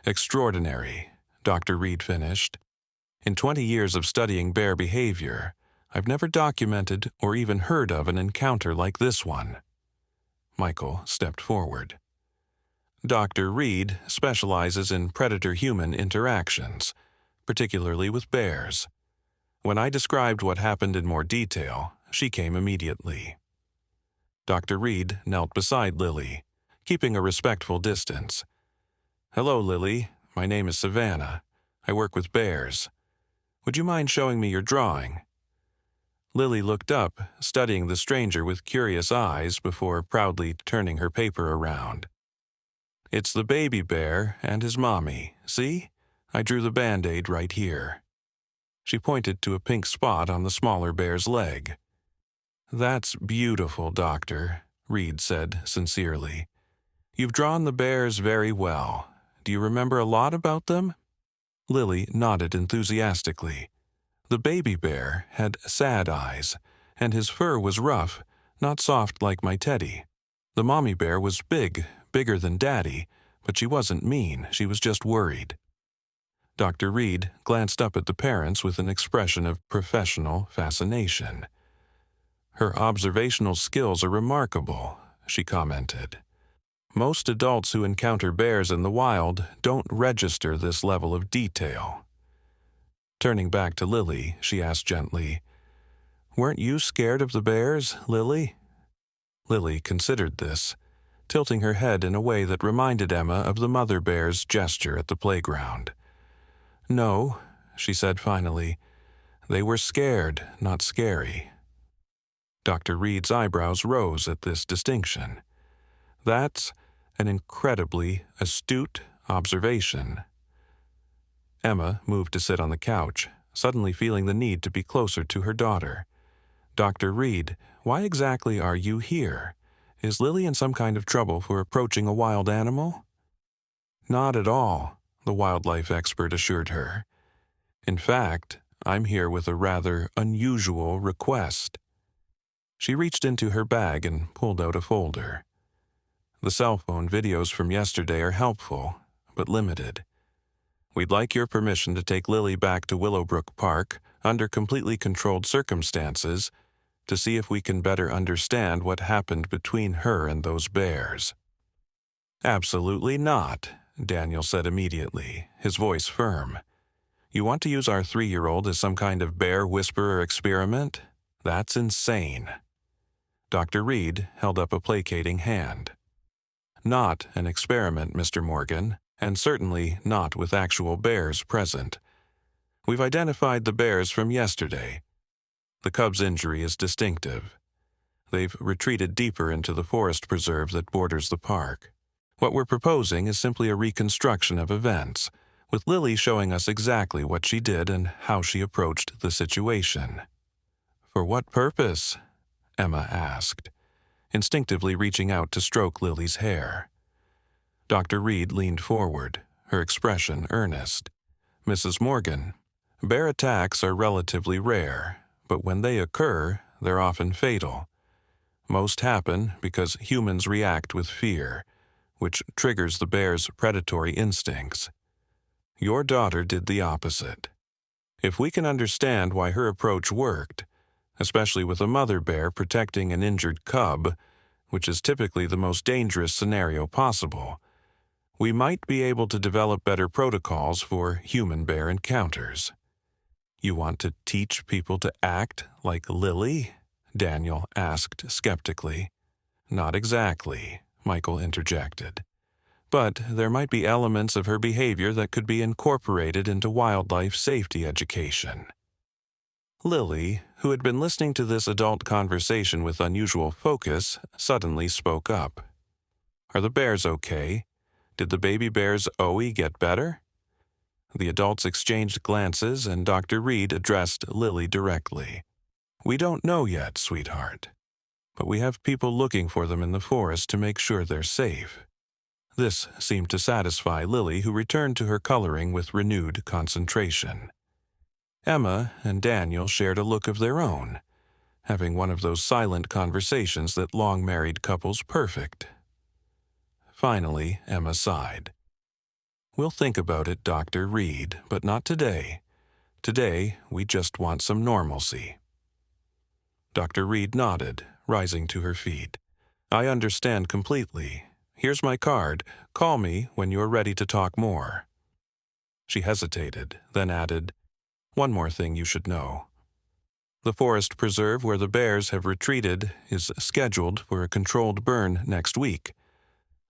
"Extraordinary," Dr. Reed finished. "In 20 years of studying bear behavior, I've never documented or even heard of an encounter like this one." Michael stepped forward. Dr. Reed specializes in predator-human interactions, particularly with bears. When I described what happened in more detail, she came immediately. Dr. Reed knelt beside Lily, keeping a respectful distance. "Hello, Lily. My name is Savannah. I work with bears. Would you mind showing me your drawing?" Lily looked up, studying the stranger with curious eyes before proudly turning her paper around. "It's the baby bear and his mommy. See? I drew the Band-Aid right here." She pointed to a pink spot on the smaller bear's leg. "That's beautiful, Doctor," Reed said sincerely. "You've drawn the bears very well. Do you remember a lot about them?" Lily nodded enthusiastically. The baby bear had sad eyes, and his fur was rough, not soft like my teddy. The mommy bear was big, bigger than Daddy, but she wasn't mean, she was just worried. Dr. Reed glanced up at the parents with an expression of professional fascination. "Her observational skills are remarkable," she commented. "Most adults who encounter bears in the wild don't register this level of detail." Turning back to Lily, she asked gently, "Weren't you scared of the bears, Lily?" Lily considered this, tilting her head in a way that reminded Emma of the mother bear's gesture at the playground. "No," she said finally. "They were scared, not scary." Dr. Reed's eyebrows rose at this distinction. "That's an incredibly astute observation." Emma moved to sit on the couch, suddenly feeling the need to be closer to her daughter. "Dr. Reed, why exactly are you here? Is Lily in some kind of trouble for approaching a wild animal?" "Not at all," the wildlife expert assured her. "In fact, I'm here with a rather unusual request." She reached into her bag and pulled out a folder. "The cell phone videos from yesterday are helpful, but limited. We'd like your permission to take Lily back to Willowbrook Park under completely controlled circumstances to see if we can better understand what happened between her and those bears." "Absolutely not," Daniel said immediately, his voice firm. "You want to use our 3-year-old as some kind of bear whisperer experiment? That's insane." Dr. Reed held up a placating hand. "Not an experiment, Mr. Morgan, and certainly not with actual bears present. We've identified the bears from yesterday. The cub's injury is distinctive. They've retreated deeper into the forest preserve that borders the park. What we're proposing is simply a reconstruction of events, with Lily showing us exactly what she did and how she approached the situation." "For what purpose?" Emma asked, instinctively reaching out to stroke Lily's hair. Dr. Reed leaned forward, her expression earnest. "Mrs. Morgan, bear attacks are relatively rare, but when they occur, they're often fatal. Most happen because humans react with fear, which triggers the bear's predatory instincts. Your daughter did the opposite. If we can understand why her approach worked, especially with a mother bear protecting an injured cub, which is typically the most dangerous scenario possible, we might be able to develop better protocols for human-bear encounters." "You want to teach people to act like Lily?" Daniel asked skeptically. "Not exactly," Michael interjected. "But there might be elements of her behavior that could be incorporated into wildlife safety education." Lily, who had been listening to this adult conversation with unusual focus, suddenly spoke up. "Are the bears okay? Did the baby bear's OE get better?" The adults exchanged glances, and Dr. Reed addressed Lily directly. "We don't know yet, sweetheart, but we have people looking for them in the forest to make sure they're safe." This seemed to satisfy Lily, who returned to her coloring with renewed concentration. Emma and Daniel shared a look of their own, having one of those silent conversations that long-married couples perfect. Finally, Emma sighed. "We'll think about it, Dr. Reed, but not today. Today, we just want some normalcy." Dr. Reed nodded, rising to her feet. "I understand completely. Here's my card. Call me when you're ready to talk more." She hesitated, then added, "One more thing you should know. The forest preserve where the bears have retreated is scheduled for a controlled burn next week,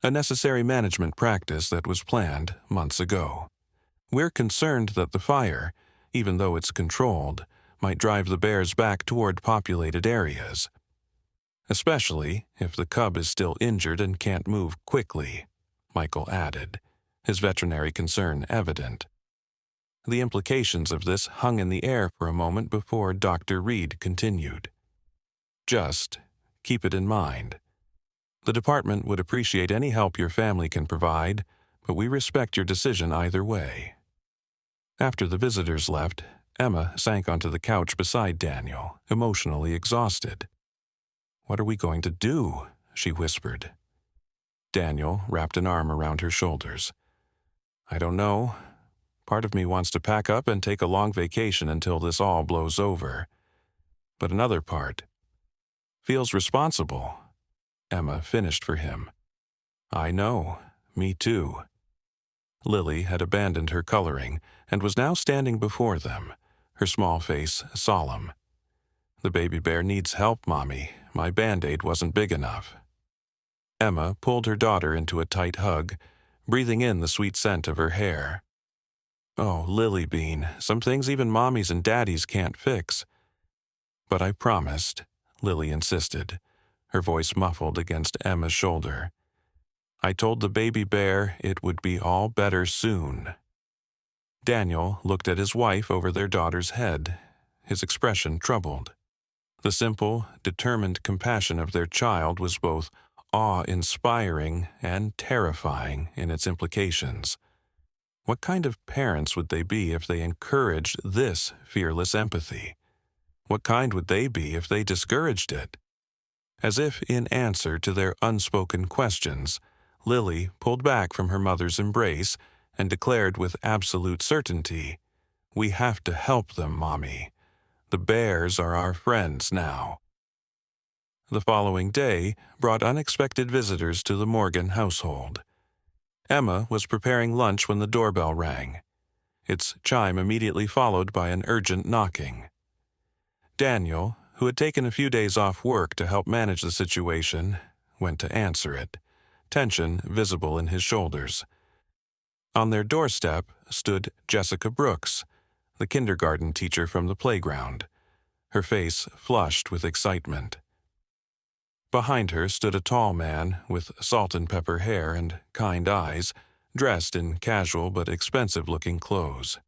a necessary management practice that was planned months ago. We're concerned that the fire, even though it's controlled, might drive the bears back toward populated areas, especially if the cub is still injured and can't move quickly," Michael added, his veterinary concern evident. The implications of this hung in the air for a moment before Dr. Reed continued. "Just keep it in mind. The department would appreciate any help your family can provide, but we respect your decision either way." After the visitors left, Emma sank onto the couch beside Daniel, emotionally exhausted. "What are we going to do?" she whispered. Daniel wrapped an arm around her shoulders. "I don't know. Part of me wants to pack up and take a long vacation until this all blows over. But another part feels responsible." Emma finished for him. "I know. Me too." Lily had abandoned her coloring and was now standing before them, her small face solemn. "The baby bear needs help, Mommy. My Band-Aid wasn't big enough." Emma pulled her daughter into a tight hug, breathing in the sweet scent of her hair. "Oh, Lily Bean, some things even mommies and daddies can't fix." "But I promised," Lily insisted, her voice muffled against Emma's shoulder. "I told the baby bear it would be all better soon." Daniel looked at his wife over their daughter's head, his expression troubled. The simple, determined compassion of their child was both awe-inspiring and terrifying in its implications. What kind of parents would they be if they encouraged this fearless empathy? What kind would they be if they discouraged it? As if in answer to their unspoken questions, Lily pulled back from her mother's embrace and declared with absolute certainty, "We have to help them, Mommy. The bears are our friends now." The following day brought unexpected visitors to the Morgan household. Emma was preparing lunch when the doorbell rang, its chime immediately followed by an urgent knocking. Daniel, who had taken a few days off work to help manage the situation, went to answer it, tension visible in his shoulders. On their doorstep stood Jessica Brooks, the kindergarten teacher from the playground, her face flushed with excitement. Behind her stood a tall man with salt-and-pepper hair and kind eyes, dressed in casual but expensive-looking clothes.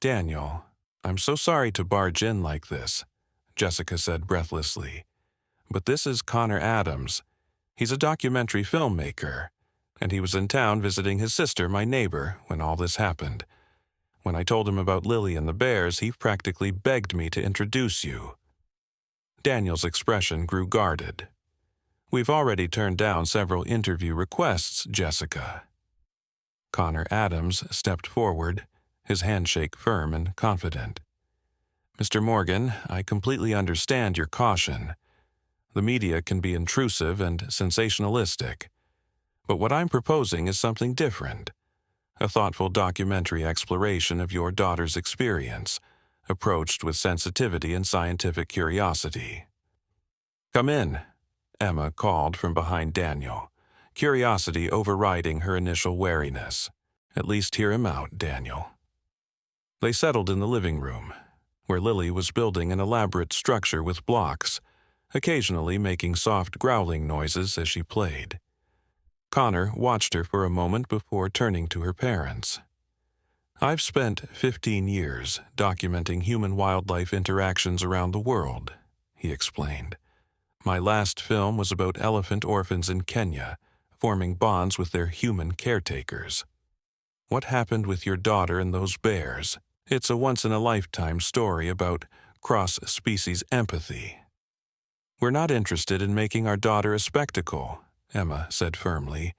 "Daniel, I'm so sorry to barge in like this," Jessica said breathlessly, "but this is Connor Adams. He's a documentary filmmaker, and he was in town visiting his sister, my neighbor, when all this happened. When I told him about Lily and the bears, he practically begged me to introduce you." Daniel's expression grew guarded. "We've already turned down several interview requests, Jessica." Connor Adams stepped forward, his handshake firm and confident. "Mr. Morgan, I completely understand your caution. The media can be intrusive and sensationalistic. But what I'm proposing is something different. A thoughtful documentary exploration of your daughter's experience, approached with sensitivity and scientific curiosity." "Come in," Emma called from behind Daniel, curiosity overriding her initial wariness. "At least hear him out, Daniel." They settled in the living room, where Lily was building an elaborate structure with blocks, occasionally making soft growling noises as she played. Connor watched her for a moment before turning to her parents. "I've spent 15 years documenting human-wildlife interactions around the world," he explained. "My last film was about elephant orphans in Kenya, forming bonds with their human caretakers. What happened with your daughter and those bears? It's a once-in-a-lifetime story about cross-species empathy." "We're not interested in making our daughter a spectacle," Emma said firmly.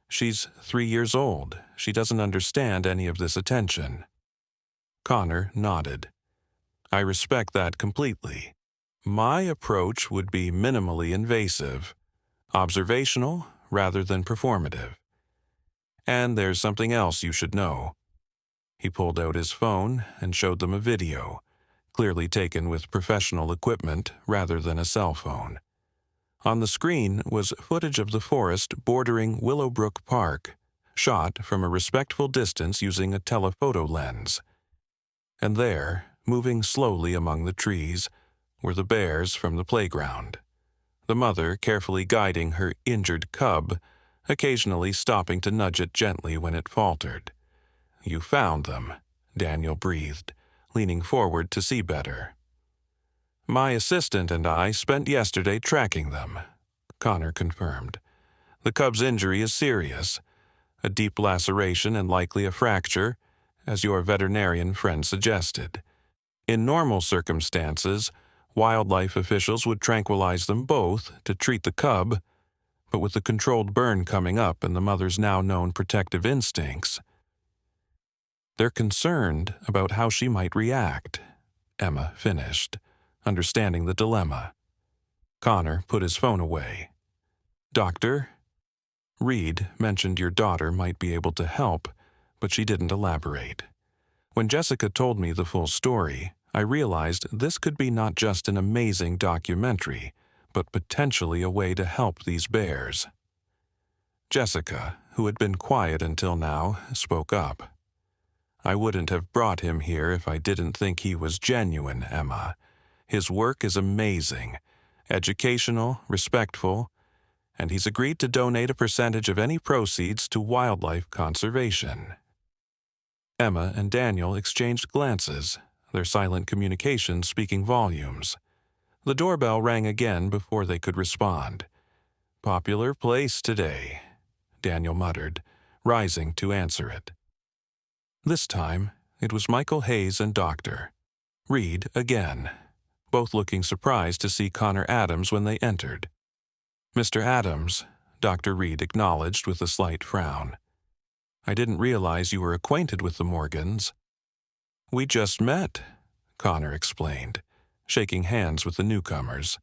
"She's 3 years old. She doesn't understand any of this attention." Connor nodded. "I respect that completely. My approach would be minimally invasive, observational, rather than performative. And there's something else you should know. He pulled out his phone and showed them a video, clearly taken with professional equipment rather than a cell phone. On the screen was footage of the forest bordering Willowbrook Park, shot from a respectful distance using a telephoto lens. And there, moving slowly among the trees, were the bears from the playground, the mother carefully guiding her injured cub, occasionally stopping to nudge it gently when it faltered. "You found them," Daniel breathed, leaning forward to see better. "My assistant and I spent yesterday tracking them," Connor confirmed. "The cub's injury is serious, a deep laceration and likely a fracture, as your veterinarian friend suggested. In normal circumstances, wildlife officials would tranquilize them both to treat the cub, but with the controlled burn coming up and the mother's now known protective instincts, they're concerned about how she might react," Emma finished, understanding the dilemma. Connor put his phone away. "Doctor?" "Reed mentioned your daughter might be able to help, but she didn't elaborate. When Jessica told me the full story, I realized this could be not just an amazing documentary, but potentially a way to help these bears." Jessica, who had been quiet until now, spoke up. "I wouldn't have brought him here if I didn't think he was genuine, Emma. His work is amazing, educational, respectful, and he's agreed to donate a percentage of any proceeds to wildlife conservation." Emma and Daniel exchanged glances, their silent communication speaking volumes. The doorbell rang again before they could respond. "Popular place today," Daniel muttered, rising to answer it. This time, it was Michael Hayes and Dr. Reed again, both looking surprised to see Connor Adams when they entered. "Mr. Adams," Dr. Reed acknowledged with a slight frown. "I didn't realize you were acquainted with the Morgans." "We just met," Connor explained, shaking hands with the newcomers.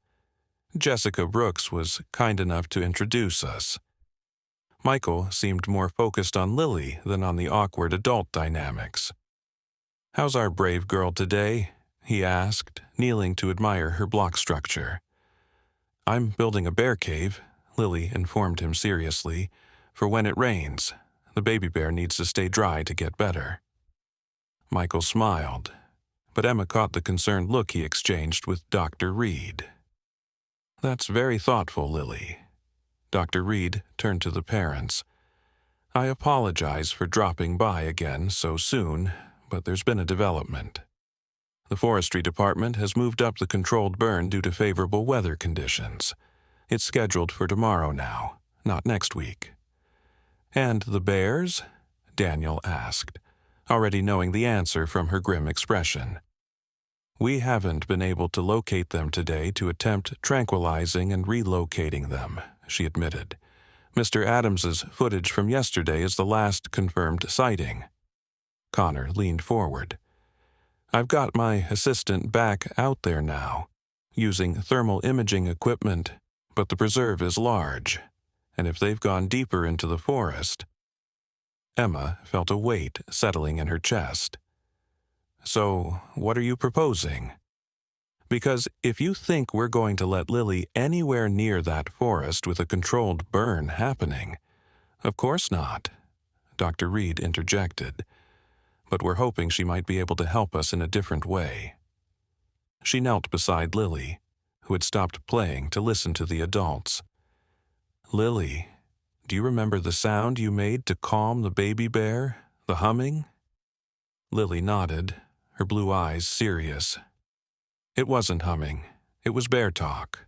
"Jessica Brooks was kind enough to introduce us." Michael seemed more focused on Lily than on the awkward adult dynamics. "How's our brave girl today?" he asked, kneeling to admire her block structure. "I'm building a bear cave," Lily informed him seriously, "for when it rains. The baby bear needs to stay dry to get better." Michael smiled, but Emma caught the concerned look he exchanged with Dr. Reed. "That's very thoughtful, Lily." Dr. Reed turned to the parents. "I apologize for dropping by again so soon, but there's been a development. The forestry department has moved up the controlled burn due to favorable weather conditions. It's scheduled for tomorrow now, not next week." "And the bears?" Daniel asked, already knowing the answer from her grim expression. "We haven't been able to locate them today to attempt tranquilizing and relocating them," she admitted. "Mr. Adams's footage from yesterday is the last confirmed sighting." Connor leaned forward. "I've got my assistant back out there now, using thermal imaging equipment, but the preserve is large, and if they've gone deeper into the forest—" Emma felt a weight settling in her chest. "So, what are you proposing? Because if you think we're going to let Lily anywhere near that forest with a controlled burn happening—" "Of course not," Dr. Reed interjected. "But we're hoping she might be able to help us in a different way." She knelt beside Lily, who had stopped playing to listen to the adults. "Lily, do you remember the sound you made to calm the baby bear, the humming?" Lily nodded, her blue eyes serious. "It wasn't humming. It was bear talk."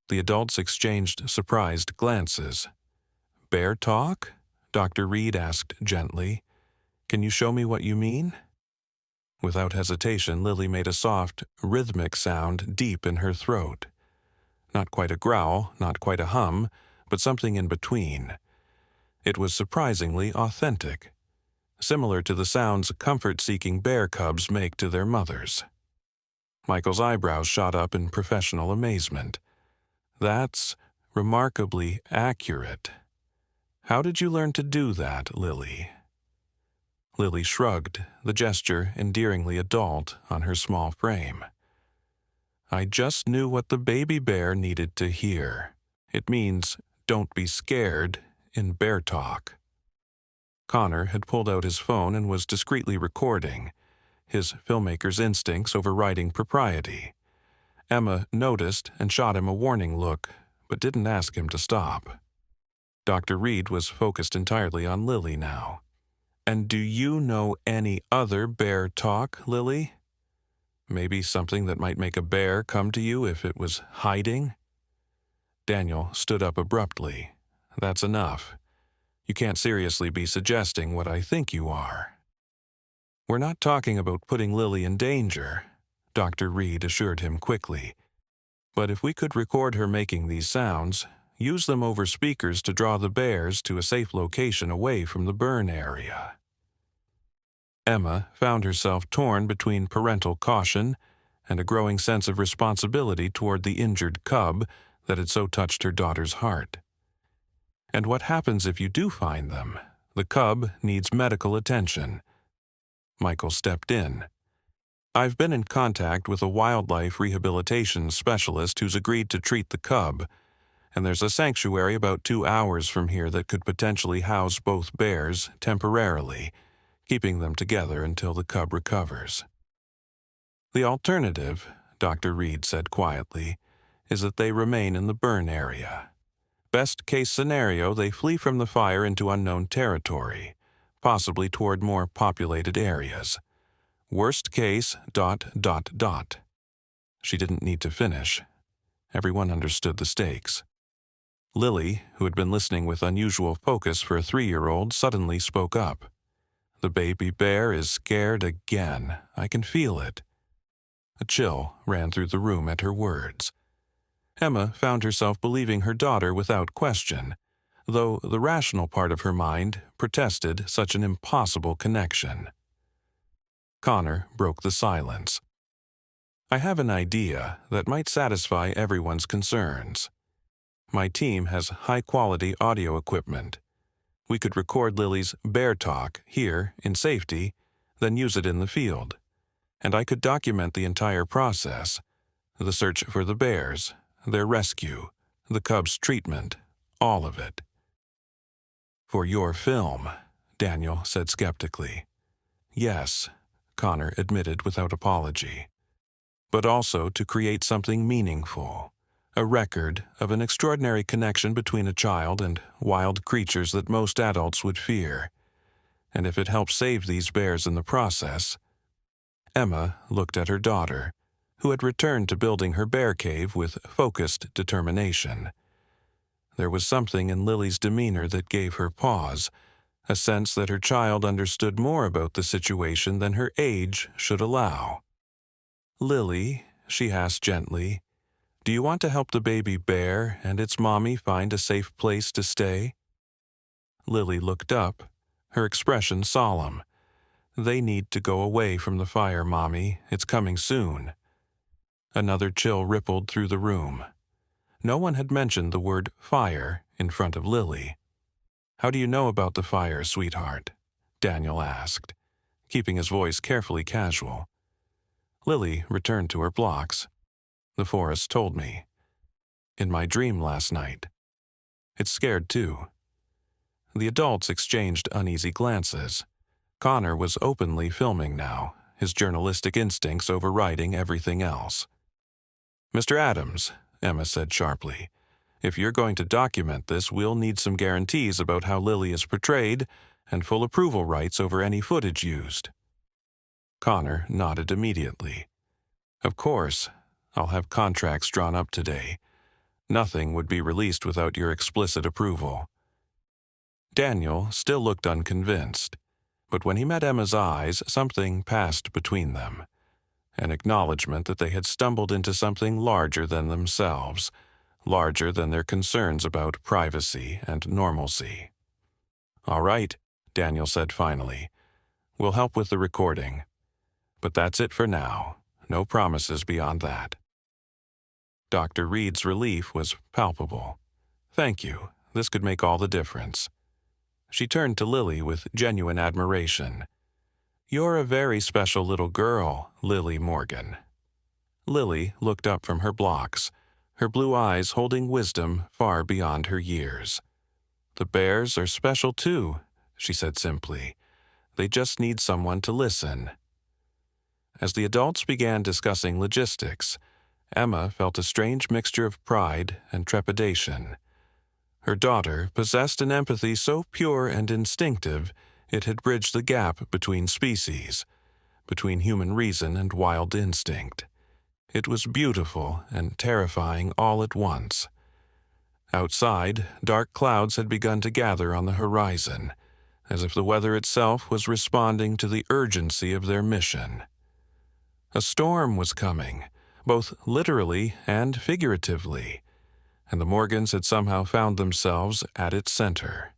The adults exchanged surprised glances. "Bear talk?" Dr. Reed asked gently. "Can you show me what you mean?" Without hesitation, Lily made a soft, rhythmic sound deep in her throat. Not quite a growl, not quite a hum, but something in between. It was surprisingly authentic, similar to the sounds comfort-seeking bear cubs make to their mothers. Michael's eyebrows shot up in professional amazement. "That's remarkably accurate. How did you learn to do that, Lily? Lily shrugged, the gesture endearingly adult on her small frame. I just knew what the baby bear needed to hear. It means, don't be scared, in bear talk. Connor had pulled out his phone and was discreetly recording, his filmmaker's instincts overriding propriety. Emma noticed and shot him a warning look, but didn't ask him to stop. Dr. Reed was focused entirely on Lily now. And do you know any other bear talk, Lily? Maybe something that might make a bear come to you if it was hiding? Daniel stood up abruptly. That's enough. You can't seriously be suggesting what I think you are. We're not talking about putting Lily in danger, Dr. Reed assured him quickly. But if we could record her making these sounds, use them over speakers to draw the bears to a safe location away from the burn area. Emma found herself torn between parental caution and a growing sense of responsibility toward the injured cub that had so touched her daughter's heart. And what happens if you do find them? The cub needs medical attention. Michael stepped in. I've been in contact with a wildlife rehabilitation specialist who's agreed to treat the cub, and there's a sanctuary about 2 hours from here that could potentially house both bears temporarily, keeping them together until the cub recovers. The alternative, Dr. Reed said quietly, is that they remain in the burn area. Best case scenario, they flee from the fire into unknown territory, possibly toward more populated areas. Worst case, ... She didn't need to finish. Everyone understood the stakes. Lily, who had been listening with unusual focus for a 3-year-old, suddenly spoke up. The baby bear is scared again. I can feel it. A chill ran through the room at her words. Emma found herself believing her daughter without question, though the rational part of her mind protested such an impossible connection. Connor broke the silence. I have an idea that might satisfy everyone's concerns. My team has high-quality audio equipment. We could record Lily's bear talk here in safety, then use it in the field. And I could document the entire process, the search for the bears, their rescue, the cub's treatment, all of it. For your film, Daniel said skeptically. Yes, Connor admitted without apology. But also to create something meaningful. A record of an extraordinary connection between a child and wild creatures that most adults would fear. And if it helps save these bears in the process. Emma looked at her daughter, who had returned to building her bear cave with focused determination. There was something in Lily's demeanor that gave her pause, a sense that her child understood more about the situation than her age should allow. Lily, she asked gently, do you want to help the baby bear and its mommy find a safe place to stay? Lily looked up, her expression solemn. They need to go away from the fire, Mommy. It's coming soon. Another chill rippled through the room. No one had mentioned the word fire in front of Lily. How do you know about the fire, sweetheart? Daniel asked, keeping his voice carefully casual. Lily returned to her blocks. The forest told me. In my dream last night. It's scared too. The adults exchanged uneasy glances. Connor was openly filming now, his journalistic instincts overriding everything else. Mr. Adams, Emma said sharply, if you're going to document this, we'll need some guarantees about how Lily is portrayed and full approval rights over any footage used. Connor nodded immediately. Of course, I'll have contracts drawn up today. Nothing would be released without your explicit approval. Daniel still looked unconvinced, but when he met Emma's eyes, something passed between them. An acknowledgement that they had stumbled into something larger than themselves, larger than their concerns about privacy and normalcy. All right, Daniel said finally. We'll help with the recording. But that's it for now. No promises beyond that. Dr. Reed's relief was palpable. Thank you. This could make all the difference. She turned to Lily with genuine admiration. You're a very special little girl, Lily Morgan. Lily looked up from her blocks, her blue eyes holding wisdom far beyond her years. The bears are special too, she said simply. They just need someone to listen. As the adults began discussing logistics, Emma felt a strange mixture of pride and trepidation. Her daughter possessed an empathy so pure and instinctive it had bridged the gap between species, between human reason and wild instinct. It was beautiful and terrifying all at once. Outside, dark clouds had begun to gather on the horizon, as if the weather itself was responding to the urgency of their mission. A storm was coming, both literally and figuratively, and the Morgans had somehow found themselves at its center.